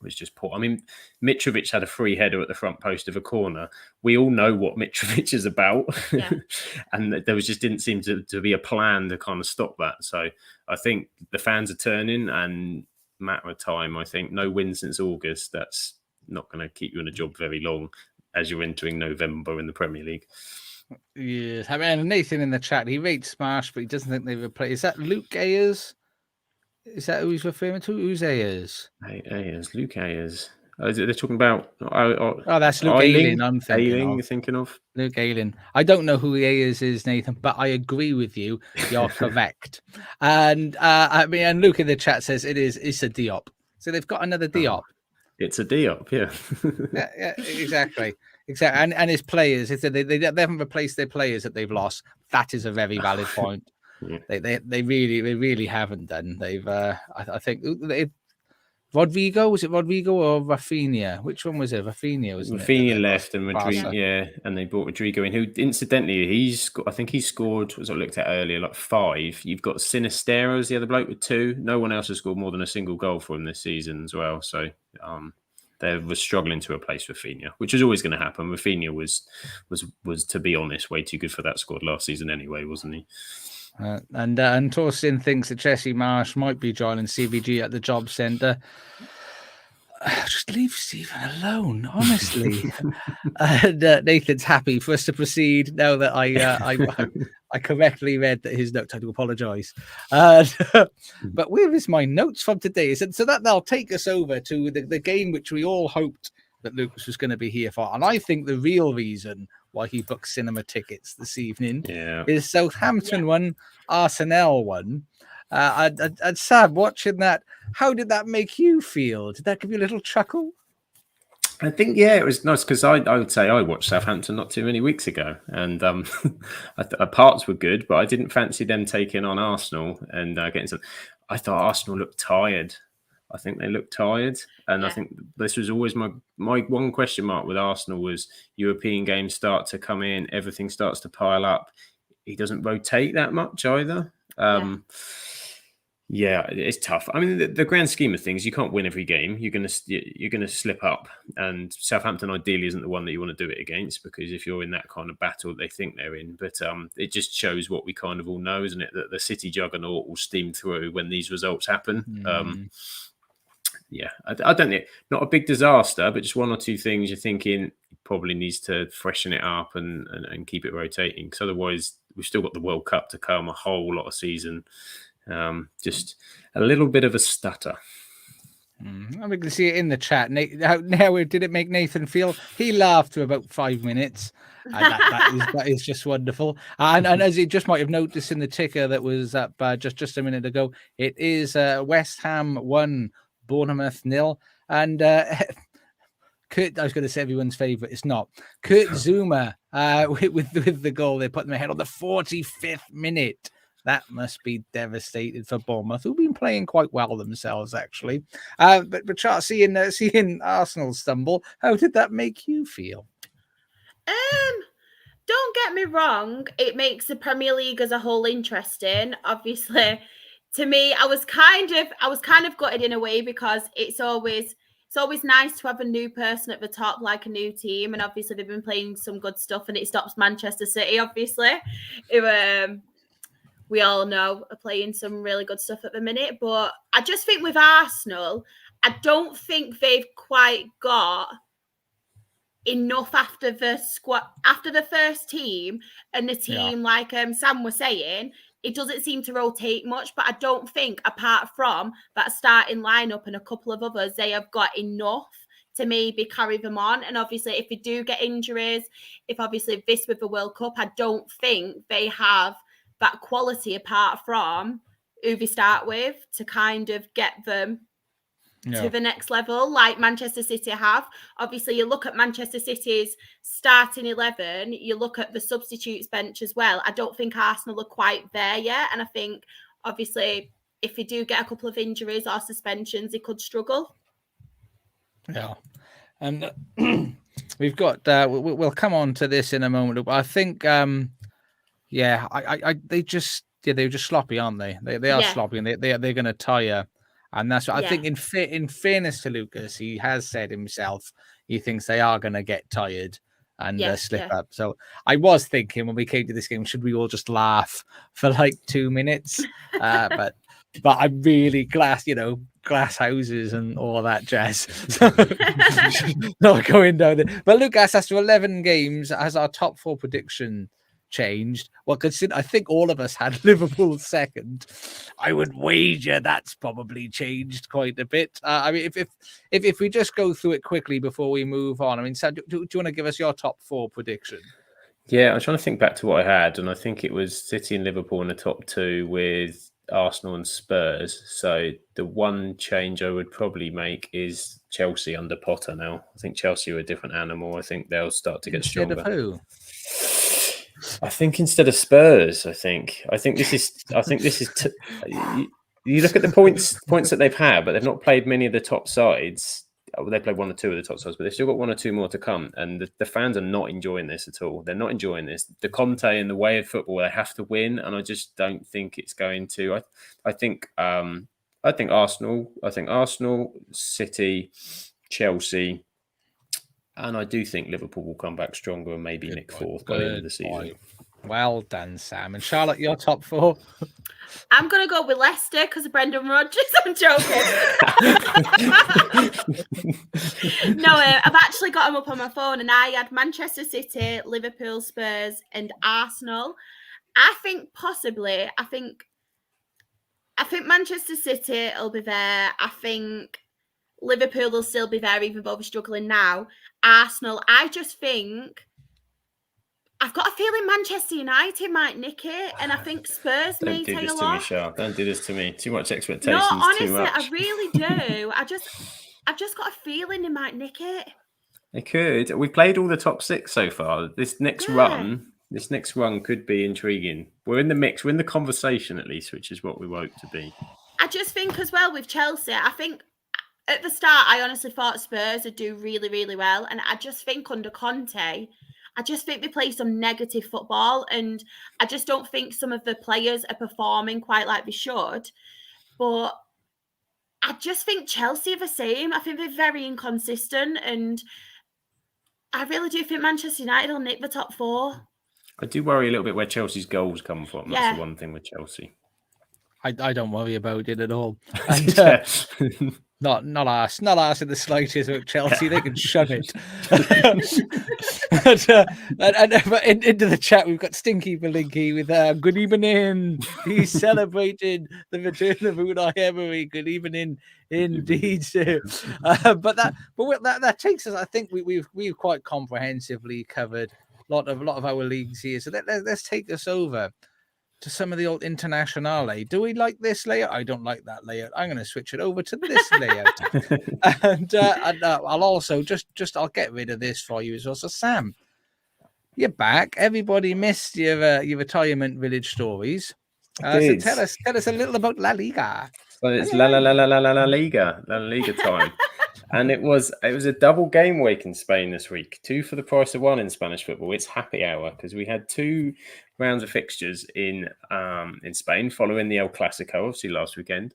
was just poor. I mean, Mitrovic had a free header at the front post of a corner. We all know what Mitrovic is about. Yeah. And there didn't seem to be a plan to kind of stop that. So I think the fans are turning, and matter of time, I think. No win since August. That's not going to keep you in a job very long as you're entering November in the Premier League. Yes. I mean, Nathan in the chat, he rates Marsh, but he doesn't think they've played. Is that Luke Ayers? Is that who he's referring to? Who's Ayers? Ayers, Luke Ayers. They're talking about... that's Luke Ayling I'm thinking of. Luke Ayling. I don't know who Ayers is, Nathan, but I agree with you. You're correct. And and Luke in the chat says it's a Diop. So they've got another Diop. It's a Diop, yeah. yeah, exactly. And his players, if they haven't replaced their players that they've lost, that is a very valid point. Yeah. They really haven't done. They've I think Rodrigo, was it Rodrigo or Rafinha? Which one was it? Rafinha, wasn't it? Rafinha left and Barca. Rodrigo, and they brought Rodrigo in, who incidentally I think he scored, as I looked at earlier, like 5. You've got Sinistero as the other bloke with 2. No one else has scored more than a single goal for him this season as well. So they were struggling to replace Rafinha, which is always going to happen. Rafinha was to be honest way too good for that squad last season anyway, wasn't he? And Torsten thinks that Jesse Marsh might be joining CVG at the job centre. Just leave Stephen alone, honestly. And Nathan's happy for us to proceed now that I correctly read that his notes. I do apologise. But where is my notes from today? So that'll take us over to the game which we all hoped that Lucas was going to be here for. And I think the real reason why he booked cinema tickets this evening is Southampton won, Arsenal won. And Sam, watching that, how did that make you feel? Did that give you a little chuckle? I think, it was nice because I would say I watched Southampton not too many weeks ago, and parts were good, but I didn't fancy them taking on Arsenal and getting some. I thought Arsenal looked tired. I think they looked tired, and I think this was always my one question mark with Arsenal was European games start to come in, everything starts to pile up. He doesn't rotate that much either. It's tough. I mean, the grand scheme of things, you can't win every game. You're gonna slip up, and Southampton ideally isn't the one that you want to do it against, because if you're in that kind of battle they think they're in. But it just shows what we kind of all know, isn't it? That the City juggernaut will steam through when these results happen. I don't think, not a big disaster, but just one or two things you're thinking probably needs to freshen it up and keep it rotating, because otherwise we've still got the World Cup to come, a whole lot of season. Just a little bit of a stutter. We can see it in the chat. How did it make Nathan feel? He laughed for about 5 minutes. That is just wonderful. And as you just might have noticed in the ticker that was up just a minute ago, it is West Ham 1, Bournemouth 0. And Kurt, I was going to say everyone's favourite. It's not. Kurt Zuma with the goal. They put them ahead on the 45th minute. That must be devastating for Bournemouth, who've been playing quite well themselves, actually. But Charles, seeing Arsenal stumble, how did that make you feel? Don't get me wrong, it makes the Premier League as a whole interesting. Obviously, to me, I was kind of gutted in a way, because it's always nice to have a new person at the top, like a new team, and obviously they've been playing some good stuff, and it stops Manchester City, obviously. We all know are playing some really good stuff at the minute. But I just think with Arsenal, I don't think they've quite got enough after the first team and the team, like Sam was saying, it doesn't seem to rotate much. But I don't think, apart from that starting lineup and a couple of others, they have got enough to maybe carry them on. And obviously, if they do get injuries, if obviously this with the World Cup, I don't think they have that quality apart from who they start with to kind of get them to the next level, like Manchester City have. Obviously, you look at Manchester City's starting 11, you look at the substitutes bench as well. I don't think Arsenal are quite there yet. And I think, obviously, if they do get a couple of injuries or suspensions, they could struggle. Yeah. And we've got, we'll come on to this in a moment. I think, they're just sloppy, aren't they? They are sloppy, and they're going to tire. And that's what I think. In fairness to Lucas, he has said himself he thinks they are going to get tired and slip up. So I was thinking when we came to this game, should we all just laugh for like 2 minutes? But I'm really glass houses and all that jazz. So not going down there. But Lucas, after 11 games, has our top 4 prediction changed? Well, consider, I think all of us had Liverpool second. I would wager that's probably changed quite a bit. I mean, if we just go through it quickly before we move on. I mean, Sam, do you want to give us your top 4 prediction? Yeah, I'm trying to think back to what I had, and I think it was City and Liverpool in the top 2 with Arsenal and Spurs. So the one change I would probably make is Chelsea under Potter now. I think Chelsea are a different animal. I think they'll start to get stronger. Instead of who? I think instead of Spurs, I think this is You look at the points that they've had, but they've not played many of the top sides. Well, they played 1 or 2 of the top sides, but they've still got 1 or 2 more to come. And the fans are not enjoying this at all. They're not enjoying this. The Conte and the way of football, they have to win, and I just don't think it's going to. I think Arsenal. I think Arsenal, City, Chelsea, and I do think Liverpool will come back stronger and maybe nick 4th by the end of the season. Well done, Sam. And Charlotte, your top 4? I'm going to go with Leicester because of Brendan Rodgers. I'm joking. No, I've actually got them up on my phone, and I had Manchester City, Liverpool, Spurs, and Arsenal. I think Manchester City will be there. I think Liverpool will still be there, even though we're struggling now. Arsenal, I just think I've got a feeling Manchester United might nick it, and I think Spurs may take a loss. Don't do this to me, Shah. Don't do this to me. Too much expectations. No, honestly, too much. I really do. I've just got a feeling they might nick it. They could. We played all the top 6 so far. This next run could be intriguing. We're in the mix. We're in the conversation at least, which is what we hope to be. I just think as well with Chelsea, I think at the start I honestly thought Spurs would do really, really well, and I just think under Conte, I just think they play some negative football, and I just don't think some of the players are performing quite like they should. But I just think Chelsea are the same. I think they're very inconsistent, and I really do think Manchester United will nick the top 4. I do worry a little bit where Chelsea's goals come from. That's the one thing with Chelsea. I don't worry about it at all. And, Not us in the slightest with Chelsea. They can shove it. and into the chat, we've got Stinky Belinky with good evening. He's celebrating the return of Unai Emery. Good evening, indeed. But that takes us. I think we've quite comprehensively covered a lot of our leagues here. So let's take us over to some of the old Internationale. Do we like this layout? I don't like that layout. I'm going to switch it over to this layout. and I'll also I'll get rid of this for you as well. So Sam, you're back. Everybody missed your retirement village stories. So tell us a little about La Liga. So it's La Liga time. And it was a double game week in Spain this week. 2 for the price of 1 in Spanish football. It's happy hour because we had 2 rounds of fixtures in Spain following the El Clasico, obviously last weekend.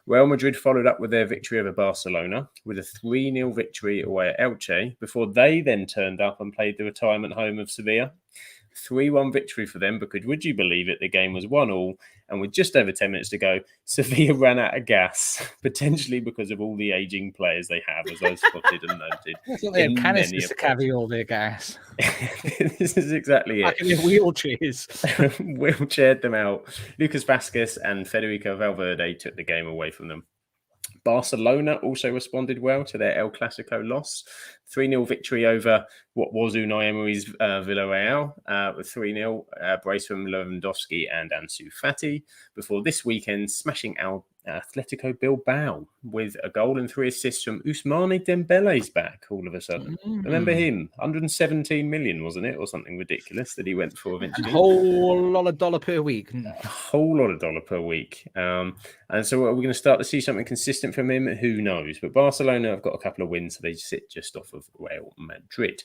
Real Madrid followed up with their victory over Barcelona with a 3-0 victory away at Elche before they then turned up and played the retirement home of Sevilla. 3-1 victory for them because, would you believe it, the game was 1-1, and with just over 10 minutes to go, Sevilla ran out of gas, potentially because of all the ageing players they have, as I spotted and noted. They have canisters to carry all their gas. This is exactly it. In wheelchairs. Wheelchaired them out. Lucas Vázquez and Federico Valverde took the game away from them. Barcelona also responded well to their El Clasico loss. 3-0 victory over what was Unai Emery's Villarreal with 3-0 brace from Lewandowski and Ansu Fati before this weekend smashing Atletico Bilbao with a goal and 3 assists from Ousmane Dembele's back all of a sudden. Remember him? 117 million, wasn't it? Or something ridiculous that he went for eventually. A whole lot of dollar per week. A whole lot of dollar per week. And so are we going to start to see something consistent from him? Who knows? But Barcelona have got a couple of wins, so they sit just off of Real Madrid.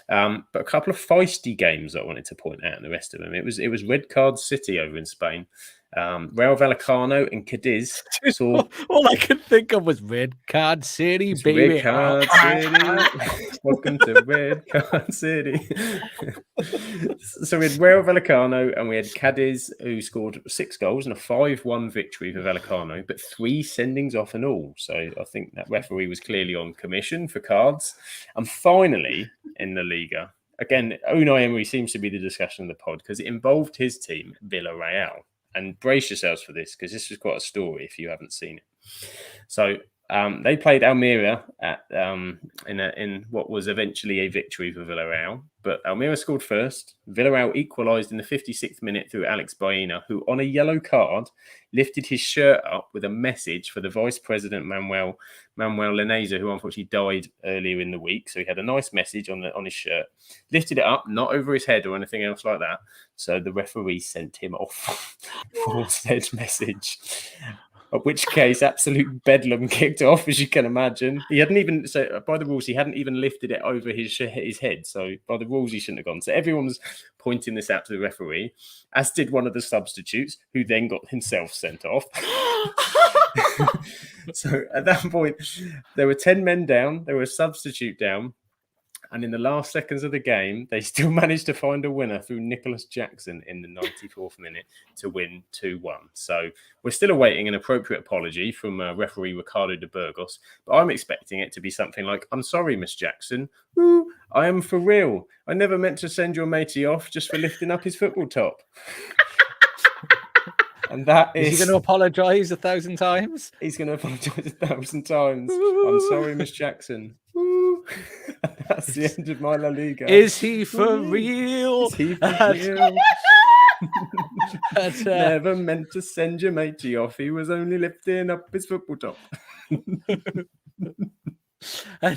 But a couple of feisty games I wanted to point out and the rest of them. It was Red Card City over in Spain. Rayo Vallecano and Cadiz saw... All I could think of was Red Card City, baby. Red Card City. Welcome to Red Card City. So we had Rayo Vallecano and we had Cadiz, who scored 6 goals and a 5-1 victory for Vallecano, but 3 sendings off and all. So I think that referee was clearly on commission for cards. And finally, in the Liga, again, Unai Emery seems to be the discussion of the pod because it involved his team, Villarreal. And brace yourselves for this because this was quite a story if you haven't seen it. So they played Almeria in what was eventually a victory for Villarreal. But Almeria scored first. Villarreal equalised in the 56th minute through Alex Baena, who on a yellow card lifted his shirt up with a message for the Vice President Manuel Laneza, who unfortunately died earlier in the week. So he had a nice message on his shirt, lifted it up, not over his head or anything else like that. So the referee sent him off for said message. At which case, absolute bedlam kicked off, as you can imagine. He hadn't even, so by the rules, he hadn't even lifted it over his head. So by the rules, he shouldn't have gone. So everyone was pointing this out to the referee, as did one of the substitutes, who then got himself sent off. So at that point, there were 10 men down, there were a substitute down. And in the last seconds of the game, they still managed to find a winner through Nicholas Jackson in the 94th minute to win 2-1. So we're still awaiting an appropriate apology from referee Ricardo de Burgos. But I'm expecting it to be something like, "I'm sorry, Miss Jackson. Ooh, I am for real. I never meant to send your matey off just for lifting up his football top." And that is he going to apologise 1,000 times? He's going to apologise 1,000 times. I'm sorry, Miss Jackson. That's the end of my La Liga. Is he for real? Is he for real? Never meant to send your matey off. He was only lifting up his football top. Well,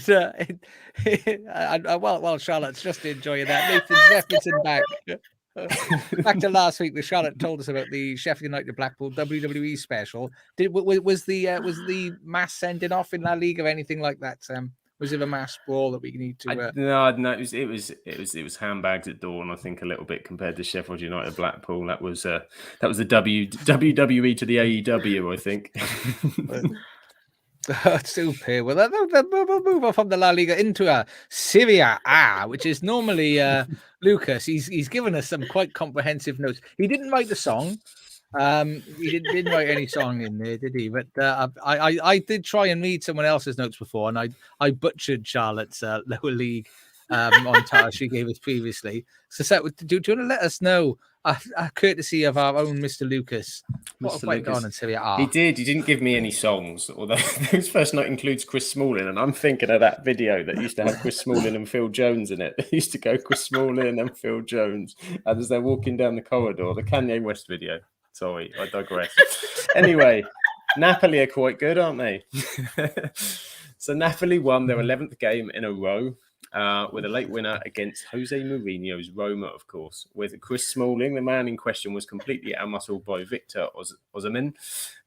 Charlotte's just enjoying that. Nathan Jefferson back. Back to last week, the Charlotte told us about the Sheffield United Blackpool WWE special. Was the mass sending off in La Liga or anything like that? Was it a mass brawl that we need to? No. It was handbags at dawn. I think a little bit compared to Sheffield United Blackpool. That was the WWE to the AEW. I think. Super. Well, we'll move on from the La Liga into Serie A, which is normally Lucas. He's given us some quite comprehensive notes. He didn't write the song. He didn't write any song in there, did he? But I did try and read someone else's notes before, and I butchered Charlotte's lower league montage she gave us previously. So, do you want to let us know, courtesy of our own Mr. Lucas, what went on in Serie A? He did. He didn't give me any songs, although his first note includes Chris Smalling, and I'm thinking of that video that used to have Chris Smalling and Phil Jones in it. They used to go Chris Smalling and Phil Jones as they're walking down the corridor. The Kanye West video. Sorry, I digress. Anyway, Napoli are quite good, aren't they? So Napoli won their 11th game in a row. With a late winner against Jose Mourinho's Roma, of course. With Chris Smalling, the man in question was completely outmuscled by Victor Osimhen,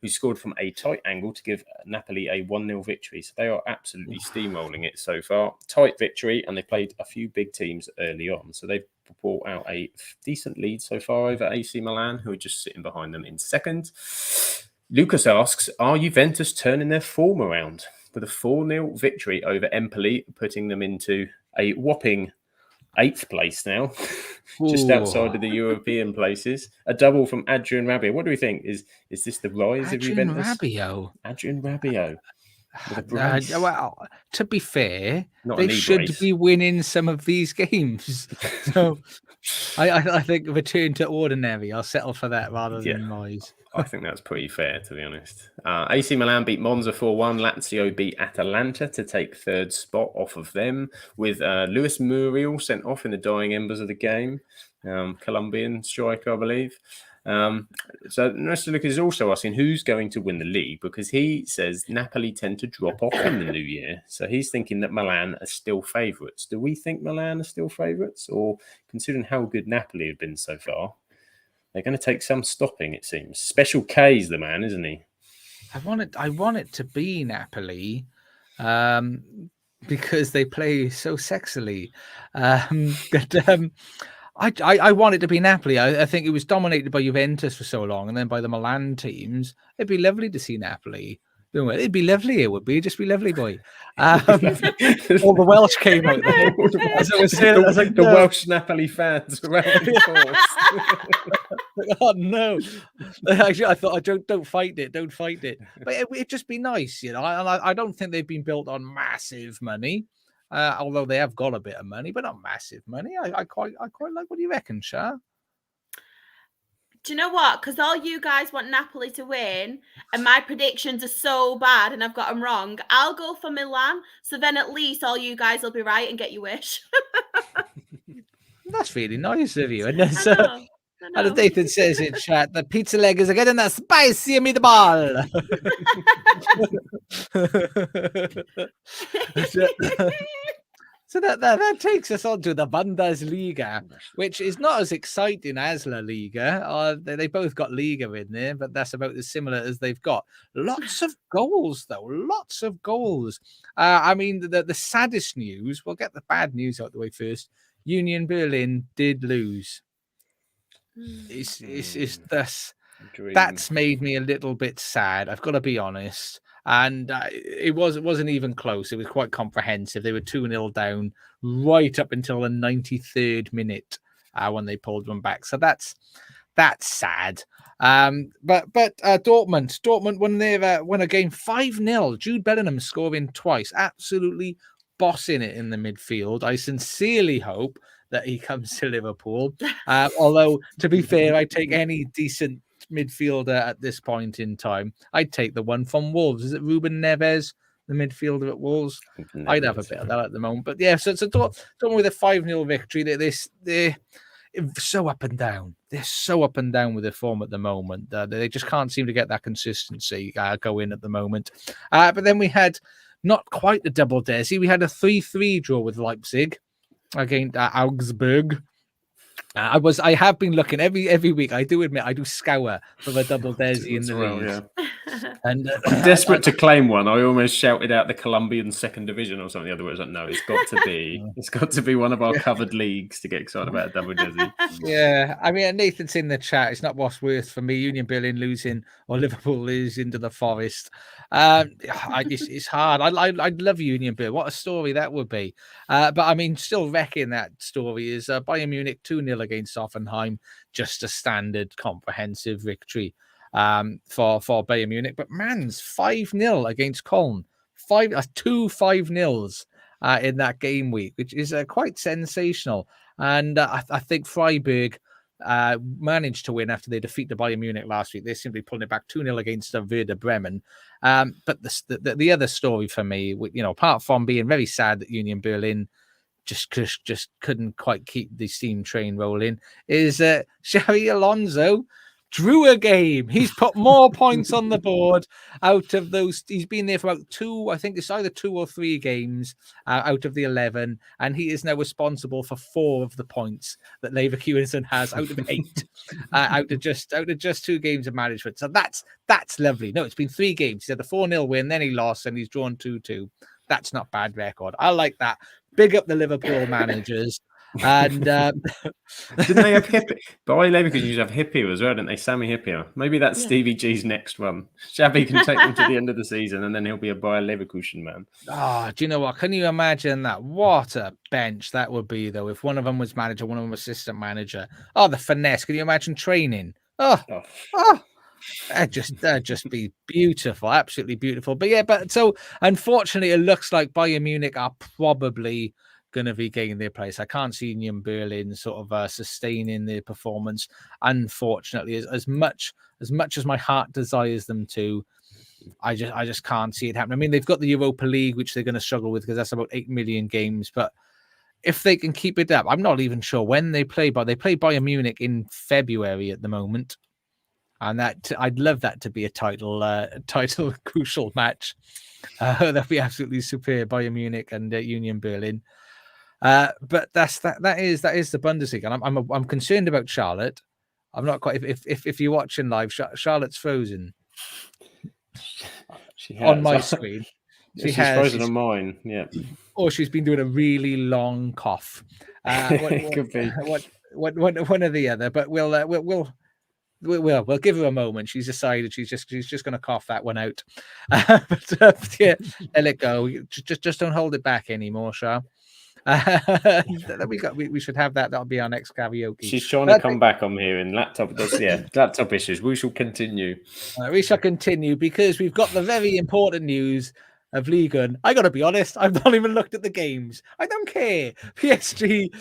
who scored from a tight angle to give Napoli a 1-0 victory. So they are absolutely steamrolling it so far. Tight victory, and they played a few big teams early on. So they've brought out a decent lead so far over AC Milan, who are just sitting behind them in second. Lucas asks, are Juventus turning their form around? With a 4-0 victory over Empoli, putting them into a whopping 8th place now, just outside of the European places. A double from Adrian Rabiot. What do we think? Is this the rise of Juventus? Adrian Rabiot. Well, to be fair, they should be winning some of these games. So I think return to ordinary. I'll settle for that rather than rise. I think that's pretty fair, to be honest. AC Milan beat Monza 4-1. Lazio beat Atalanta to take third spot off of them, with Luis Muriel sent off in the dying embers of the game. Colombian striker, I believe. So Mr. Lucas is also asking who's going to win the league, because he says Napoli tend to drop off in the new year. So he's thinking that Milan are still favourites. Do we think Milan are still favourites? Or considering how good Napoli have been so far, they're going to take some stopping, it seems. Special K's the man, isn't he? I want it to be Napoli, because they play so sexily. I want it to be Napoli. I think it was dominated by Juventus for so long, and then by the Milan teams. It'd be lovely to see Napoli. It'd be lovely. It would be. Just be lovely, boy. All the Welsh came out there. As I was saying, I was like, the Welsh Napoli fans around the course. Oh no! Actually, I thought, don't fight it. Don't fight it. But it'd just be nice, you know. I don't think they've been built on massive money, although they have got a bit of money, but not massive money. I quite like. What do you reckon, Shah? Do you know what? Because all you guys want Napoli to win, and my predictions are so bad, and I've got them wrong. I'll go for Milan, so then at least all you guys will be right and get your wish. That's really nice of you. And as Nathan says in chat, the pizza leg is getting that spicy meatball. So that takes us on to the Bundesliga, which is not as exciting as La Liga. They both got Liga in there, but that's about as similar as they've got. Lots of goals, though. Lots of goals. I mean, the saddest news, we'll get the bad news out the way first. Union Berlin did lose. That's made me a little bit sad. I've got to be honest. And it wasn't even close. It was quite comprehensive. They were 2-0 down right up until the 93rd minute when they pulled one back. So that's sad. But Dortmund won a game 5-0. Jude Bellingham scoring twice. Absolutely bossing it in the midfield. I sincerely hope that he comes to Liverpool. Although, to be fair, I take any decent midfielder at this point in time. I'd take the one from Wolves. Is it Ruben Neves, the midfielder at Wolves? I'd have a bit of that at the moment. But yeah, so Dortmund with a 5-0 victory. They're so up and down. They're so up and down with their form at the moment. They just can't seem to get that consistency going at the moment. But then we had not quite the double desi. We had a 3-3 draw with Leipzig against Augsburg. I have been looking every week. I do admit I do scour for the double desi in the league. Yeah. And I'm desperate to claim one. I almost shouted out the Colombian second division or something. The other way, I was like, no, it's got to be one of our covered leagues to get excited about a double desi. Yeah, I mean, Nathan's in the chat. It's not what's worth for me. Union Berlin losing or Liverpool losing to the Forest. It's hard. I'd love Union Berlin. What a story that would be. But I mean, still wrecking that story is Bayern Munich 2-0 against Hoffenheim. Just a standard comprehensive victory for Bayern Munich. But Mans 5-0 against Köln. 2 5-0s in that game week, which is quite sensational. And I think Freiburg managed to win after they defeated Bayern Munich last week. They're simply pulling it back 2-0 against Werder Bremen. But the other story for me, apart from being very sad that Union Berlin just couldn't quite keep the steam train rolling, is Xabi Alonso drew a game. He's put more points on the board out of those. He's been there for about 2, I think it's either 2 or 3 games out of the 11, and he is now responsible for 4 of the points that Leverkusen has out of 8, out of just 2 games of management. So that's lovely. No, it's been 3 games. He had a 4-0 win, then he lost, and he's drawn 2-2. That's not bad record. I like that. Big up the Liverpool managers. And didn't they have Hippo? But Leverkusen used to have Hippo as well, didn't they? Sammy Hippo. Maybe that's Stevie G's next one. Xabi can take them to the end of the season, and then he'll be a Bayer Leverkusen man. Do you know what? Can you imagine that? What a bench that would be, though, if one of them was manager, one of them was assistant manager. Oh, the finesse! Can you imagine training? That'd just be beautiful, absolutely beautiful. But so unfortunately, it looks like Bayern Munich are probably going to be gaining their place. I can't see Union Berlin sort of sustaining their performance. Unfortunately, as much as my heart desires them to, I just can't see it happen. I mean, they've got the Europa League, which they're going to struggle with because that's about 8 million games. But if they can keep it up, I'm not even sure when they play, but they play Bayern Munich in February at the moment. And that I'd love that to be a title crucial match. That'd be absolutely superb, Bayern Munich and Union Berlin. But that is the Bundesliga, and I'm concerned about Charlotte. I'm not quite. If you're watching live, Charlotte's frozen. She has. On my screen. She's frozen on mine. Yeah. Or she's been doing a really long cough. It could be one or the other. But we'll give her a moment. She's decided she's just going to cough that one out. But yeah, let it go. Just don't hold it back anymore, Shah. We should have that. That'll be our next karaoke. She's trying to come back on here in laptop issues. We shall continue. We shall continue because we've got the very important news of Ligue 1. I got to be honest, I've not even looked at the games. I don't care. PSG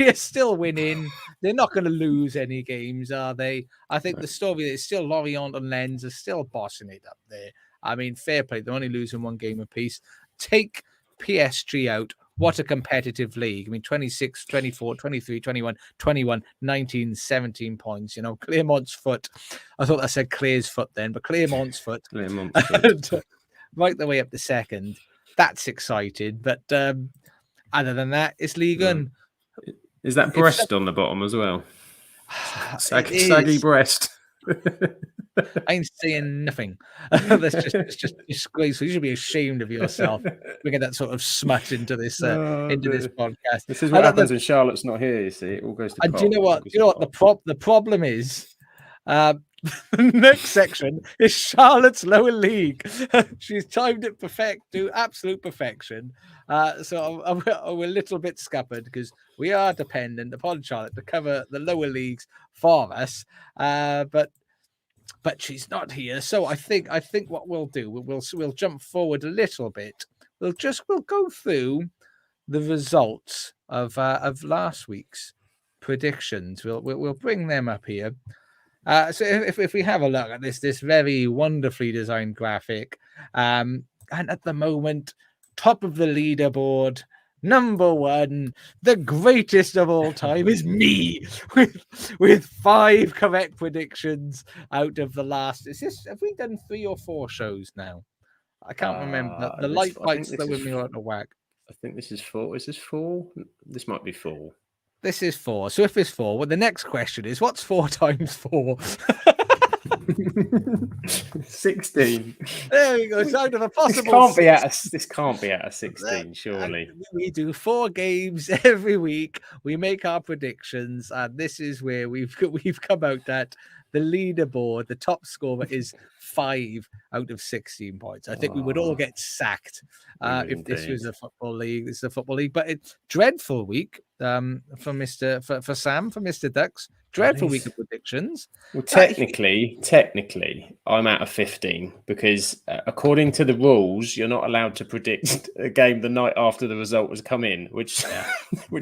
is still winning. They're not going to lose any games, are they? I think the story is still Lorient and Lens are still bossing it up there. I mean, fair play. They're only losing 1 game apiece. Take PSG out. What a competitive league. I mean, 26, 24, 23, 21, 21, 19, 17 points. Clermont's foot. I thought I said Claire's foot then, but Clermont's foot. Right the way up to second. That's exciting. But Other than that, it's Ligue 1. Is that breast on the bottom as well? Saggy breast. I ain't saying nothing. That's just disgraceful. You should be ashamed of yourself bringing that sort of smut into this podcast. This is what happens when Charlotte's not here. You see, it all goes to pot. Do you know what? The problem is. The next section is Charlotte's lower league. She's timed it to absolute perfection. So we're a little bit scuppered because we are dependent upon Charlotte to cover the lower leagues for us. But she's not here. So I think what we'll do, we'll jump forward a little bit. We'll go through the results of last week's predictions. We'll bring them up here. So if we have a look at this very wonderfully designed graphic, and at the moment, top of the leaderboard, number one, the greatest of all time is me with 5 correct predictions out of the last. Have we done 3 or 4 shows now? I can't remember. The light bites that with me out of whack. I think this is 4. Is this 4? This might be 4. This is 4. So if it's 4, well, the next question is, what's 4 times 4? 16. There we go. It's out of a possible. This can't be out of 16, surely. We do 4 games every week. We make our predictions, and this is where we've come out at the leaderboard. The top scorer is 5 out of 16 points. I think we would all get sacked if this was a football league. This is a football league, but it's dreadful week for Sam, for Mr. Ducks. Dreadful week of predictions. Well, technically, I'm out of 15 because according to the rules, you're not allowed to predict a game the night after the result has come in. Which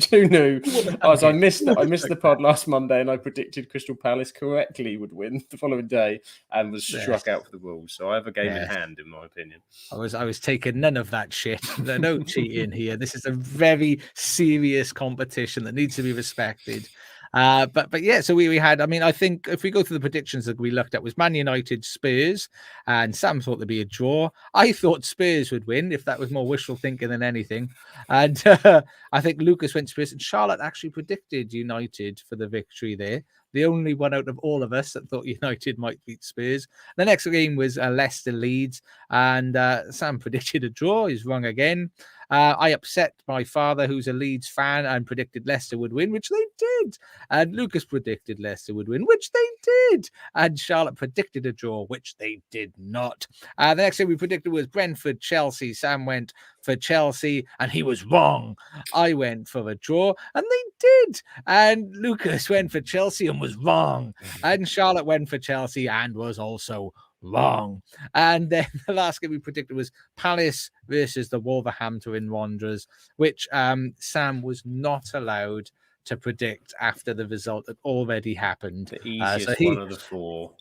who knew? I missed the pod last Monday, and I predicted Crystal Palace correctly would win the following day, and was struck out for the rules. So I have a game in hand, in my opinion. I was taking none of that shit. There's no cheating here. This is a very serious competition that needs to be respected. But yeah, so we had, I think if we go through the predictions that we looked at was Man United, Spurs, and Sam thought there'd be a draw. I thought Spurs would win, if that was more wishful thinking than anything. And I think Lucas went Spurs, and Charlotte actually predicted United for the victory there. The only one out of all of us that thought United might beat Spurs. The next game was Leicester Leeds, and Sam predicted a draw. He's wrong again. I upset my father, who's a Leeds fan, and predicted Leicester would win, which they did. And Lucas predicted Leicester would win, which they did. And Charlotte predicted a draw, which they did not. The next thing we predicted was Brentford, Chelsea. Sam went for Chelsea, and he was wrong. I went for a draw, and they did. And Lucas went for Chelsea and was wrong. And Charlotte went for Chelsea and was also wrong. And then the last game we predicted was Palace versus the Wolverhampton Wanderers, which Sam was not allowed to predict after the result had already happened. The easiest one of the 4.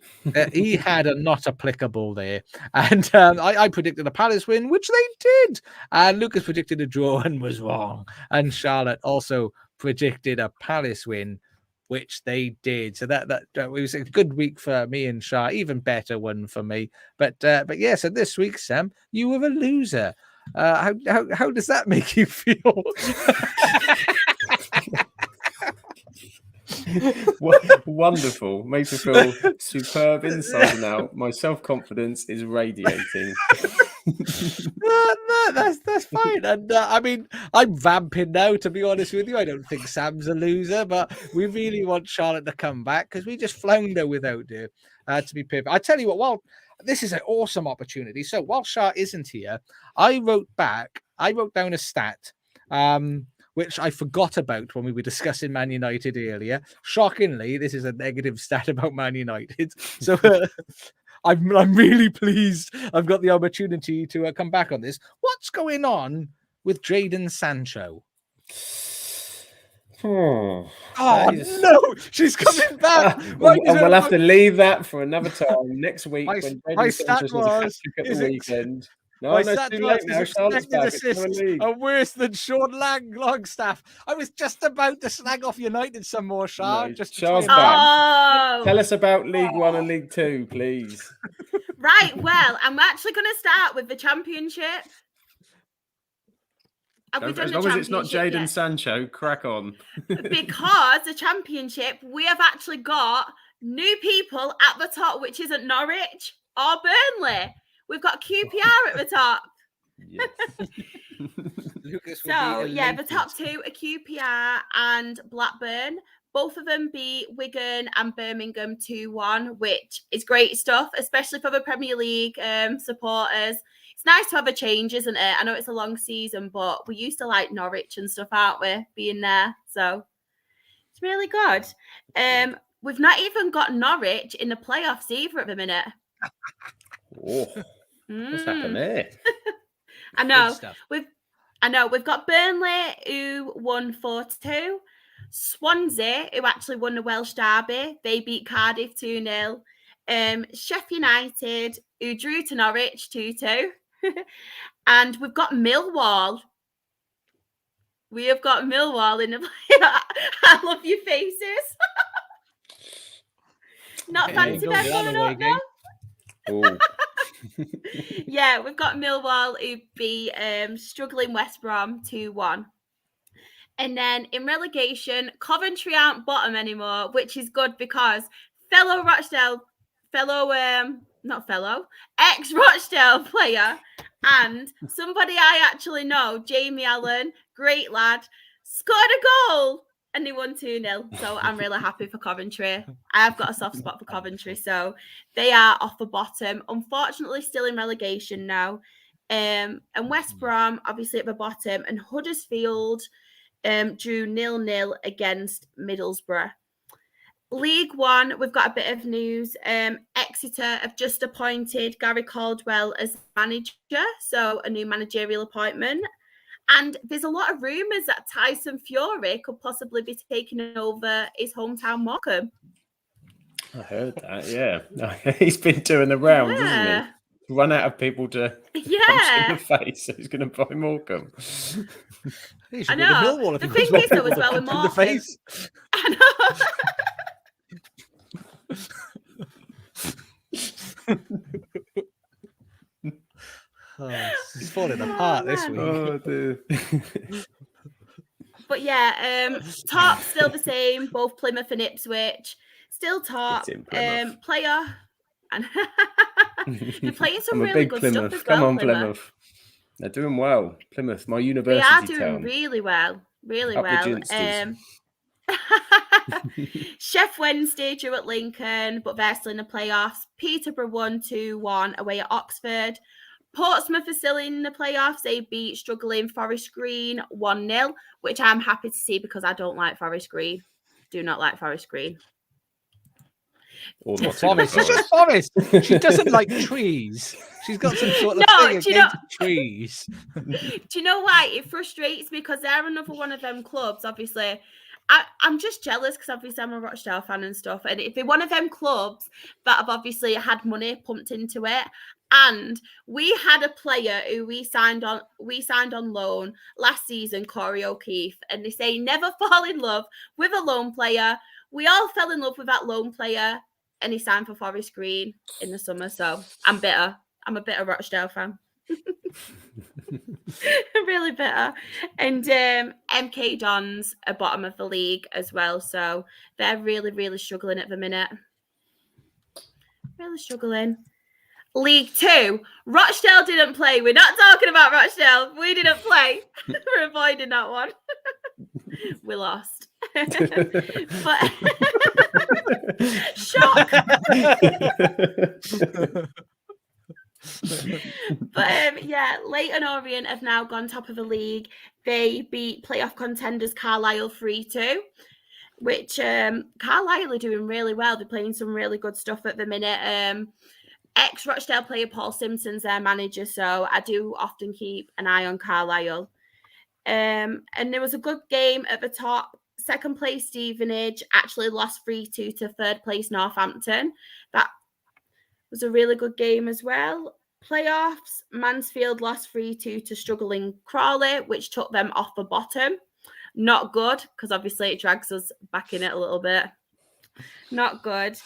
He had a not applicable there. And I predicted a Palace win, which they did. And Lucas predicted a draw and was wrong. And Charlotte also predicted a Palace win, which they did. So that was a good week for me and Shah, even better one for me. But yeah, so this week, Sam, you were a loser. How does that make you feel? Wonderful. Makes me feel superb inside and out. My self-confidence is radiating. No, that's fine. And I'm vamping now, to be honest with you. I don't think Sam's a loser, but we really want Charlotte to come back because we just flounder without her, to be perfect. I tell you what, this is an awesome opportunity. So while Shah isn't here, I wrote down a stat, which I forgot about when we were discussing Man United earlier. Shockingly, this is a negative stat about Man United. So I'm really pleased I've got the opportunity to come back on this. What's going on with Jadon Sancho? Oh no, she's coming back. We'll have to leave that for another time next week. My stat was at the weekend. My stat was expected assists are worse than Sean Longstaff. I was just about to slag off United some more, Shah. Shah's back. Tell us about League 1 and League 2, please. Right, well, I'm actually going to start with the Championship. As long as it's not Jadon Sancho, crack on. Because the Championship, we have actually got new people at the top, which isn't Norwich or Burnley. We've got QPR at the top. Yes. Lucas So, yeah, the top two are QPR and Blackburn. Both of them beat Wigan and Birmingham 2-1, which is great stuff, especially for the Premier League supporters. It's nice to have a change, isn't it? I know it's a long season, but we used to like Norwich and stuff, aren't we, being there? So it's really good. We've not even got Norwich in the playoffs either at the minute. Oh, what's happened there? I know. We've got Burnley, who won 4-2. Swansea, who actually won the Welsh Derby. They beat Cardiff 2-0. Sheffield United, who drew to Norwich 2-2. And we've got Millwall. We have got Millwall in the playoff. I love your faces. Not fancy them going up now? Oh. Yeah, we've got Millwall who beat struggling West Brom 2-1. And then in relegation, Coventry aren't bottom anymore, which is good because ex-Rochdale player and somebody I actually know, Jamie Allen, great lad, scored a goal and they won 2-0. So I'm really happy for Coventry. I've got a soft spot for Coventry. So they are off the bottom. Unfortunately, still in relegation now. And West Brom, obviously at the bottom, and Huddersfield drew 0-0 against Middlesbrough. League One, we've got a bit of news. Exeter have just appointed Gary Caldwell as manager, so a new managerial appointment. And there's a lot of rumours that Tyson Fury could possibly be taking over his hometown Morecambe. I heard that, yeah. He's been doing the rounds, hasn't he? Run out of people to punch in the face, so he's going to buy Morecambe. I know. The thing is, though, as well, with Morecambe, I know. He's falling apart this week. Oh, dear. But yeah, top still the same. Both Plymouth and Ipswich still top. Player, and they're playing some really good Plymouth. stuff as well. Come on, Plymouth. They're doing well. Plymouth, my university town. They are doing really well. Really well. Chef Wednesday drew at Lincoln, but they're still in the playoffs. Peterborough won 2-1 away at Oxford. Portsmouth are still in the playoffs. They beat struggling Forest Green 1-0, which I'm happy to see because I don't like Forest Green. Do not like Forest Green. Forest. It's just Forest. She doesn't like trees. She's got some sort of thing against trees. Do you know why? It frustrates me because they're another one of them clubs, obviously. I'm just jealous because obviously I'm a Rochdale fan and stuff. And if they're one of them clubs that have obviously had money pumped into it, and we had a player who we signed on loan last season, Corey O'Keefe, and they say never fall in love with a loan player. We all fell in love with that loan player, and he signed for Forest Green in the summer. So I'm bitter. I'm a bitter Rochdale fan. Really bitter. And MK Dons are bottom of the league as well. So they're really, really struggling at the minute. Really struggling. League Two. Rochdale didn't play. We're not talking about Rochdale. We didn't play. We're avoiding that one. We lost. But shock. But yeah, Leyton Orient have now gone top of the league. They beat playoff contenders Carlisle 3-2, which Carlisle are doing really well. They're playing some really good stuff at the minute. Ex-Rochdale player Paul Simpson's their manager, so I do often keep an eye on Carlisle. And there was a good game at the top. Second place Stevenage actually lost 3-2 to third place Northampton. That was a really good game as well. Playoffs, Mansfield lost 3-2 to struggling Crawley, which took them off the bottom. Not good, because obviously it drags us back in it a little bit. Not good.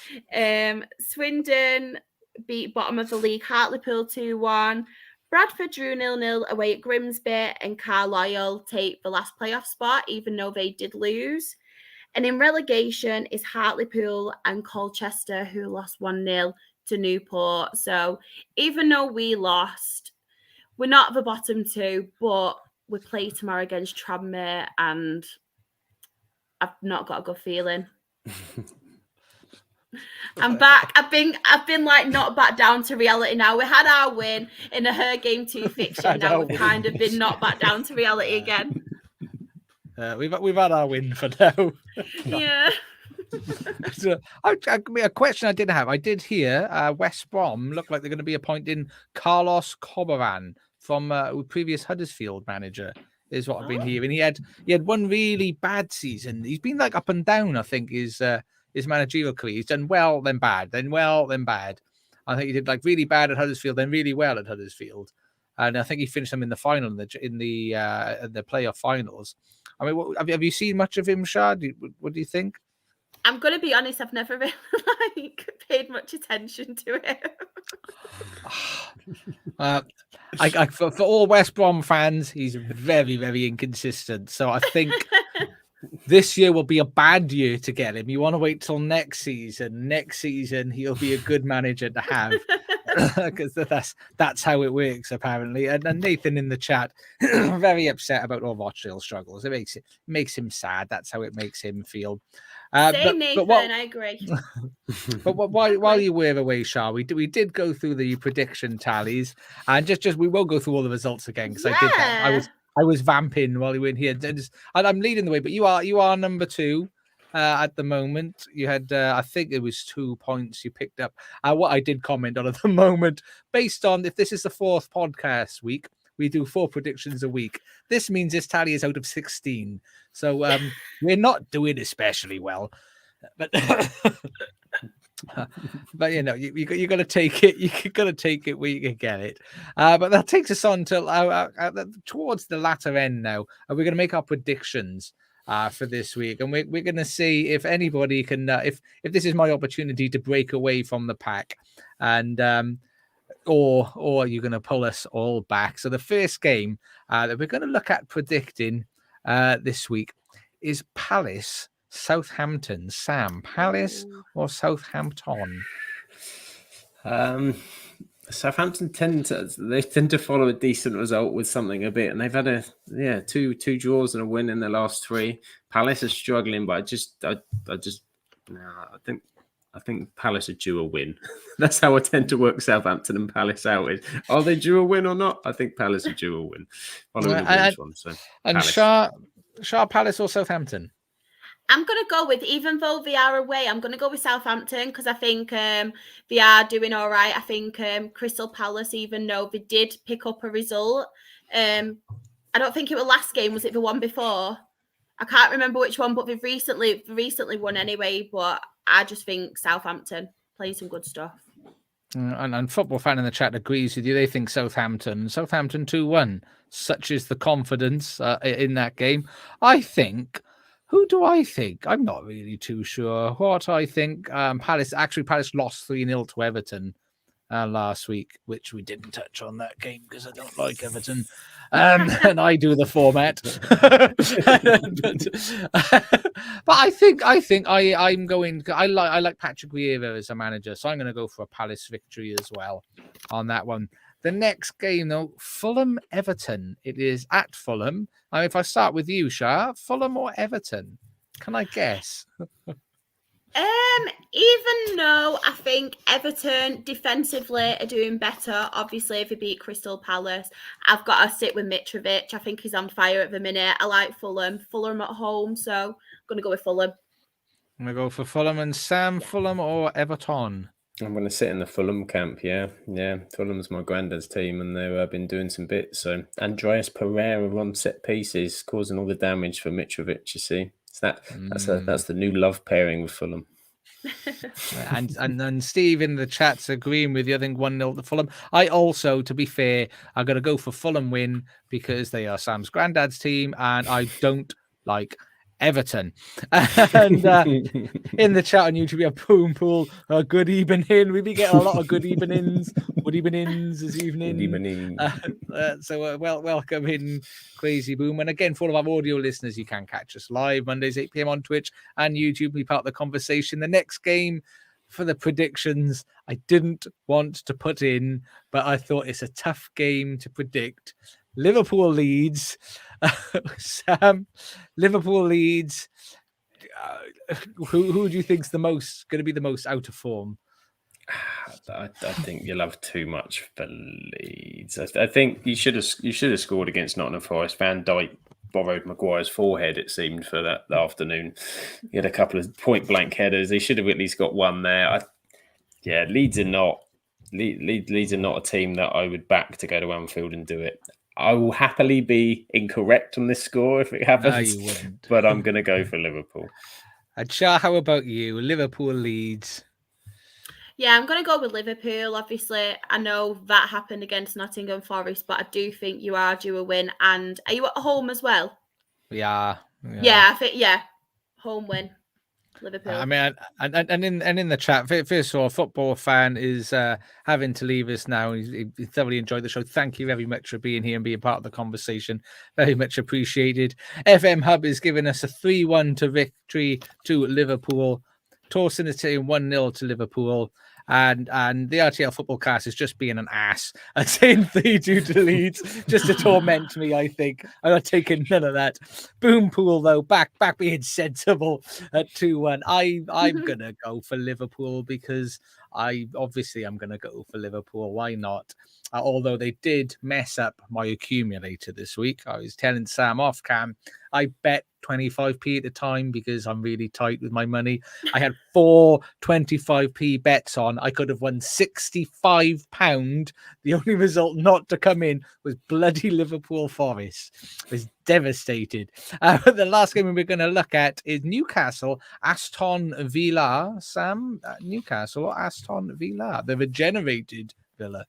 Swindon beat bottom of the league Hartlepool 2-1. Bradford drew 0-0 away at Grimsby, and Carlisle take the last playoff spot, even though they did lose. And in relegation is Hartlepool and Colchester, who lost 1-0 to Newport. So even though we lost, we're not the bottom two, but we play tomorrow against Tranmere, and I've not got a good feeling. I'm back. I've been like not back down to reality now. We had our win in a Her Game 2 fiction. Now we've kind of been not back down to reality again. We've had our win for now. Yeah. So, a question I did have. I did hear West Brom look like they're going to be appointing Carlos Corberan from previous Huddersfield manager. Is what I've been hearing. He had one really bad season. He's been like up and down. I think his managerial career. He's done well, then bad, then well, then bad. I think he did like really bad at Huddersfield, then really well at Huddersfield, and I think he finished them in the final in the playoff finals. I mean, have you seen much of him, Shad? What do you think? I'm going to be honest, I've never really paid much attention to it. For all West Brom fans, he's very, very inconsistent. So I think this year will be a bad year to get him. You want to wait till next season. Next season, he'll be a good manager to have. Because that's how it works, apparently. And Nathan in the chat, very upset about all Rochdale's struggles. It makes him sad. That's how it makes him feel. Nathan, I agree. But while you were away, Shah, we did go through the prediction tallies, and just we will go through all the results again because I did that. I was vamping while you were in here, and I'm leading the way. But you are number 2 at the moment. You had I think it was 2 points you picked up. What I did comment on at the moment, based on if this is the 4th podcast week, we do 4 predictions a week. This means this tally is out of 16. So we're not doing especially well. But but you know, you got to take it. You got to take it where you can get it. But that takes us on to towards the latter end now. And we're going to make our predictions for this week, and we're going to see if anybody can. If this is my opportunity to break away from the pack, and or you're going to pull us all back. So the first game that we're going to look at predicting this week is Palace Southampton. Sam, Palace or Southampton? Southampton tend to follow a decent result with something a bit, and they've had two draws and a win in the last 3. Palace is struggling, but I think Palace are due a win. That's how I tend to work Southampton and Palace out. Are they due a win or not? I think Palace are due a win. Following the Wolves one. So, and Shah, Palace or Southampton? I'm going to go with, even though they are away, I'm going to go with Southampton because I think they are doing all right. I think Crystal Palace, even though they did pick up a result, I don't think it was last game. Was it the one before? I can't remember which one, but they've recently won anyway. But I just think Southampton play some good stuff. And football fan in the chat agrees with you. They think Southampton 2-1. Such is the confidence in that game. I think. Who do I think? I'm not really too sure what I think. Palace lost 3-0 to Everton last week, which we didn't touch on that game because I don't like Everton. And I do the format. But I think I'm going. I like Patrick Vieira as a manager, so I'm going to go for a Palace victory as well on that one. The next game, though, Fulham-Everton. It is at Fulham. If I start with you, Shah, Fulham or Everton? Can I guess? Even though I think Everton defensively are doing better, obviously if they beat Crystal Palace, I've got to sit with Mitrovic. I think he's on fire at the minute. I like Fulham at home, so I'm going to go with Fulham. I'm going to go for Fulham. And Sam, Fulham or Everton? I'm going to sit in the Fulham camp, yeah. Fulham's my granddad's team, and they've been doing some bits. So Andreas Pereira on set pieces, causing all the damage for Mitrovic. You see, so that's the new love pairing with Fulham. and Steve in the chat's agreeing with you. I think 1-0 to Fulham. I also, to be fair, I'm going to go for Fulham win because they are Sam's granddad's team, and I don't like Everton. And in the chat on YouTube, we have Boom Pool. Good evening. We be getting a lot of good evenings. Good evenings this evening. Good evening. So welcome in, Crazy Boom. And again, for all of our audio listeners, you can catch us live Mondays 8 p.m. on Twitch and YouTube. Be part of the conversation. The next game for the predictions, I didn't want to put in, but I thought it's a tough game to predict. Liverpool leads. Sam, Liverpool leads. Who do you think's going to be the most out of form? I think you'll have too much for Leeds. I think you should have scored against Nottingham Forest. Van Dijk borrowed Maguire's forehead, it seemed, for that afternoon. He had a couple of point blank headers. They should have at least got one there. Leeds are not a team that I would back to go to Anfield and do it. I will happily be incorrect on this score if it happens, you wouldn't. But I'm going to go for Liverpool. And Shah, how about you? Liverpool leads. Yeah, I'm going to go with Liverpool. Obviously, I know that happened against Nottingham Forest, but I do think you are due a win. And are you at home as well? Yeah, I think home win. Liverpool. I mean, and in the chat, first of all, a football fan is having to leave us now. He thoroughly enjoyed the show. Thank you very much for being here and being part of the conversation. Very much appreciated. FM Hub is giving us a 3-1 to victory to Liverpool. Torsten is saying 1-0 to Liverpool. And the RTL Football Cast is just being an ass and saying 3-2 to Leeds just to torment me, I think. I'm not taking none of that. Boom Pool, though, back being sensible at 2-1. I'm going to go for Liverpool because I'm going to go for Liverpool. Why not? Although they did mess up my accumulator this week. I was telling Sam off cam, I bet 25p at the time because I'm really tight with my money. I had 4 25p bets on. I could have won £65. The only result not to come in was bloody Liverpool Forest. I was devastated. The last game we're going to look at is Newcastle, Aston Villa. Sam, Newcastle, Aston Villa. The regenerated Villa.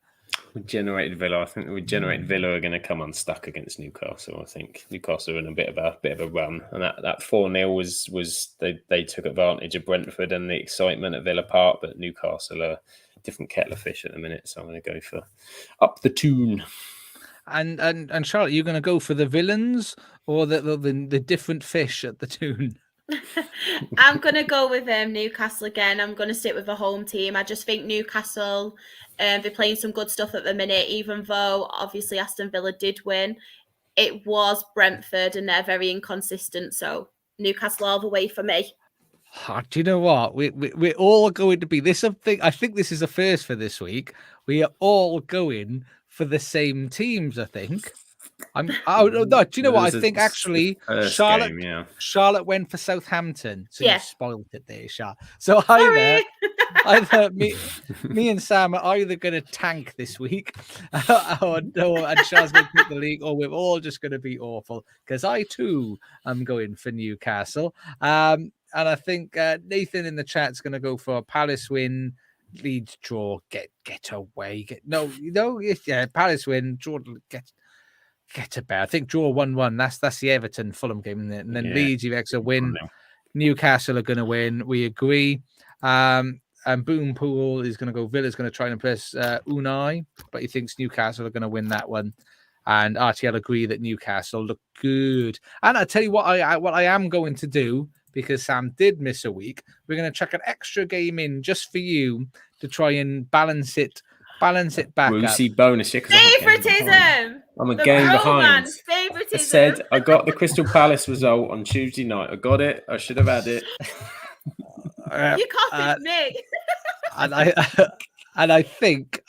Regenerated Villa. I think the regenerated Villa are going to come unstuck against Newcastle. I think Newcastle are in a bit of a run, and that 4-0 was they took advantage of Brentford and the excitement at Villa Park, but Newcastle are a different kettle of fish at the minute. So I'm going to go for up the tune. And Charlotte, you're going to go for the villains or the different fish at the tune? I'm going to go with Newcastle again. I'm going to stick with the home team. I just think Newcastle, they're playing some good stuff at the minute, even though obviously Aston Villa did win. It was Brentford and they're very inconsistent. So Newcastle all the way for me. Do you know what? We're all going to be this something. I think this is a first for this week. We are all going for the same teams, I think. No. Do you know what? I think actually Charlotte went for Southampton, so you spoiled it there, Charlotte. So either me and Sam are either going to tank this week, and Charlotte's going to pick the league, or we're all just going to be awful because I too am going for Newcastle. And I think Nathan in the chat's going to go for a Palace win. Leeds draw, get away, Palace win, draw, get a bet. I think draw 1-1. That's the Everton Fulham game, isn't it? And then Leeds, you a win. Newcastle are going to win. We agree. And Boom Pool is going to go. Villa's going to try and impress Unai, but he thinks Newcastle are going to win that one. And RTL agree that Newcastle look good. And I tell you what I am going to do, because Sam did miss a week. We're going to chuck an extra game in just for you to try and balance it back up. Bonus, Favoritism. I'm a game behind. Favoritism. I said I got the Crystal Palace result on Tuesday night. I got it. I should have had it. You copied me. And I think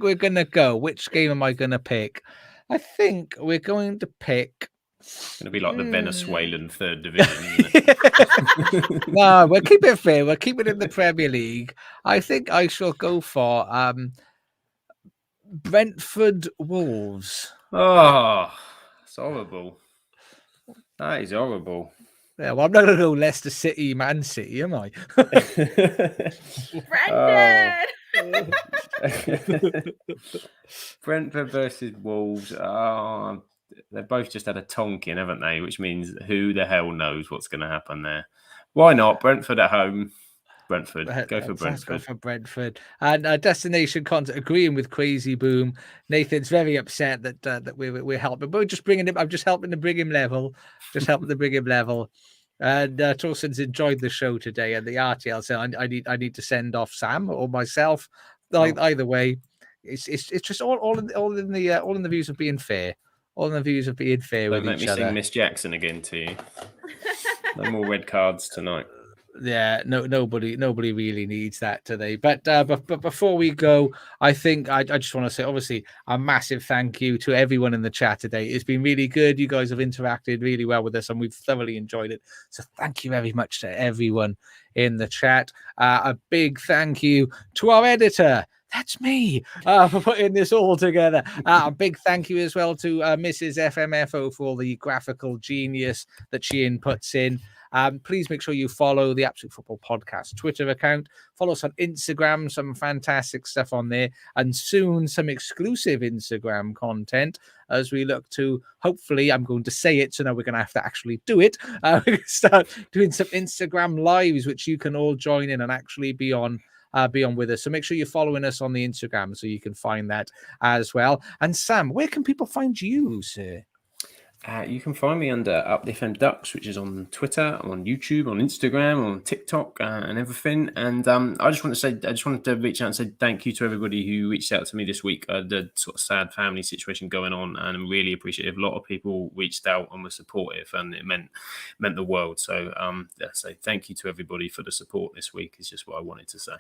we're gonna go. Which game am I gonna pick? I think we're going to pick. It's going to be like the Venezuelan third division, isn't it? No, we'll keep it fair. We'll keep it in the Premier League. I think I shall go for Brentford Wolves. Oh, it's horrible. That is horrible. Yeah, well, I'm not going to go Leicester City, Man City, am I? Brendan! Brentford versus Wolves. Oh, they've both just had a tonking, haven't they? Which means who the hell knows what's going to happen there? Why not? Brentford at home. Brentford. Go for Brentford. Let's go for Brentford. And destination content, agreeing with Crazy Boom. Nathan's very upset that we're helping, but we're just bringing him. I'm just helping to bring him level. Just helping to bring him level. And Torsten's enjoyed the show today, and the RTL said I need to send off Sam or myself. Either way, it's just all in the views of being fair. All in the views of being fair with each other. Don't make me sing Miss Jackson again to you. No more red cards tonight. Yeah, nobody really needs that today. But before we go, I think I just want to say, obviously, a massive thank you to everyone in the chat today. It's been really good. You guys have interacted really well with us, and we've thoroughly enjoyed it. So thank you very much to everyone in the chat. A big thank you to our editor. That's me for putting this all together. A big thank you as well to Mrs. FMFO for all the graphical genius that she inputs in. Please make sure you follow the Absolute Football Podcast Twitter account. Follow us on Instagram, some fantastic stuff on there, and soon some exclusive Instagram content as we look to, hopefully, I'm going to say it, so now we're going to have to actually do it. We're going to start doing some Instagram lives, which you can all join in and actually be on with us. So make sure you're following us on the Instagram so you can find that as well. And Sam, where can people find you, sir? You can find me under Up the FM Ducks, which is on Twitter, on YouTube, on Instagram, on TikTok, and everything. And I just wanted to reach out and say thank you to everybody who reached out to me this week. The sort of sad family situation going on, and I'm really appreciative. A lot of people reached out and were supportive, and it meant the world. So so thank you to everybody for the support this week. Is just what I wanted to say.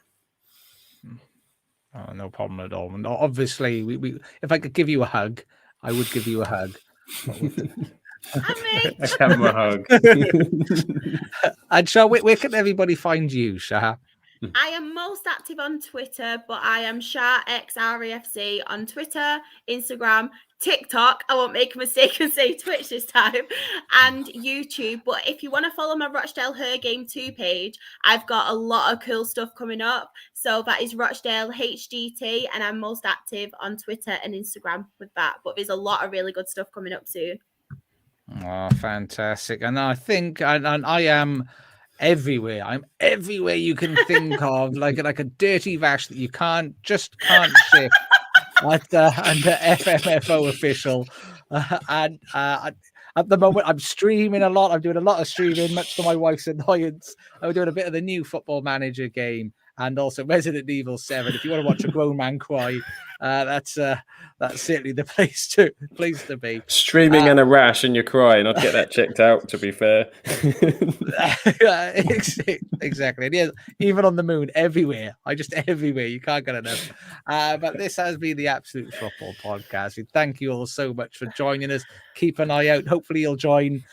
Oh, no problem at all. And obviously, we if I could give you a hug, I would give you a hug. A camera hug. And Shah, where can everybody find you, Shah? I am most active on Twitter, but I am ShahXREFC on Twitter, Instagram, TikTok. I won't make a mistake and say Twitch this time, and YouTube. But if you want to follow my Rochdale Her Game 2 page, I've got a lot of cool stuff coming up. So that is Rochdale HGT, and I'm most active on Twitter and Instagram with that. But there's a lot of really good stuff coming up soon. Oh, fantastic. And I think and I am everywhere. I'm everywhere you can think of, like a dirty vash that you can't shift. Under FMFO official, and at the moment I'm streaming a lot. I'm doing a lot of streaming, much to my wife's annoyance. I'm doing a bit of the new Football Manager game and also Resident Evil 7. If you want to watch a grown man cry, that's certainly the place to be. Streaming and a rash and you're crying. I'd get that checked out, to be fair. Exactly. Yeah, even on the moon, everywhere. Everywhere. You can't get enough. But this has been the Absolute Football Podcast. We thank you all so much for joining us. Keep an eye out. Hopefully you'll join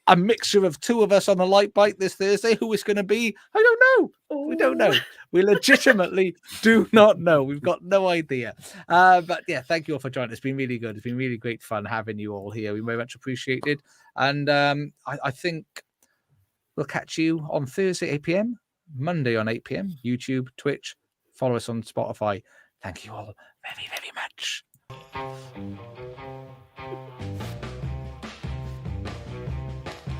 a mixture of two of us on the light bite this Thursday. Who it's going to be, I don't know. We don't know. We legitimately do not know. We've got no idea. But yeah, thank you all for joining. It's been really good. It's been really great fun having you all here. We very much appreciate it. And I think we'll catch you on Thursday, 8 p.m, Monday on 8 p.m, YouTube, Twitch. Follow us on Spotify. Thank you all very, very much.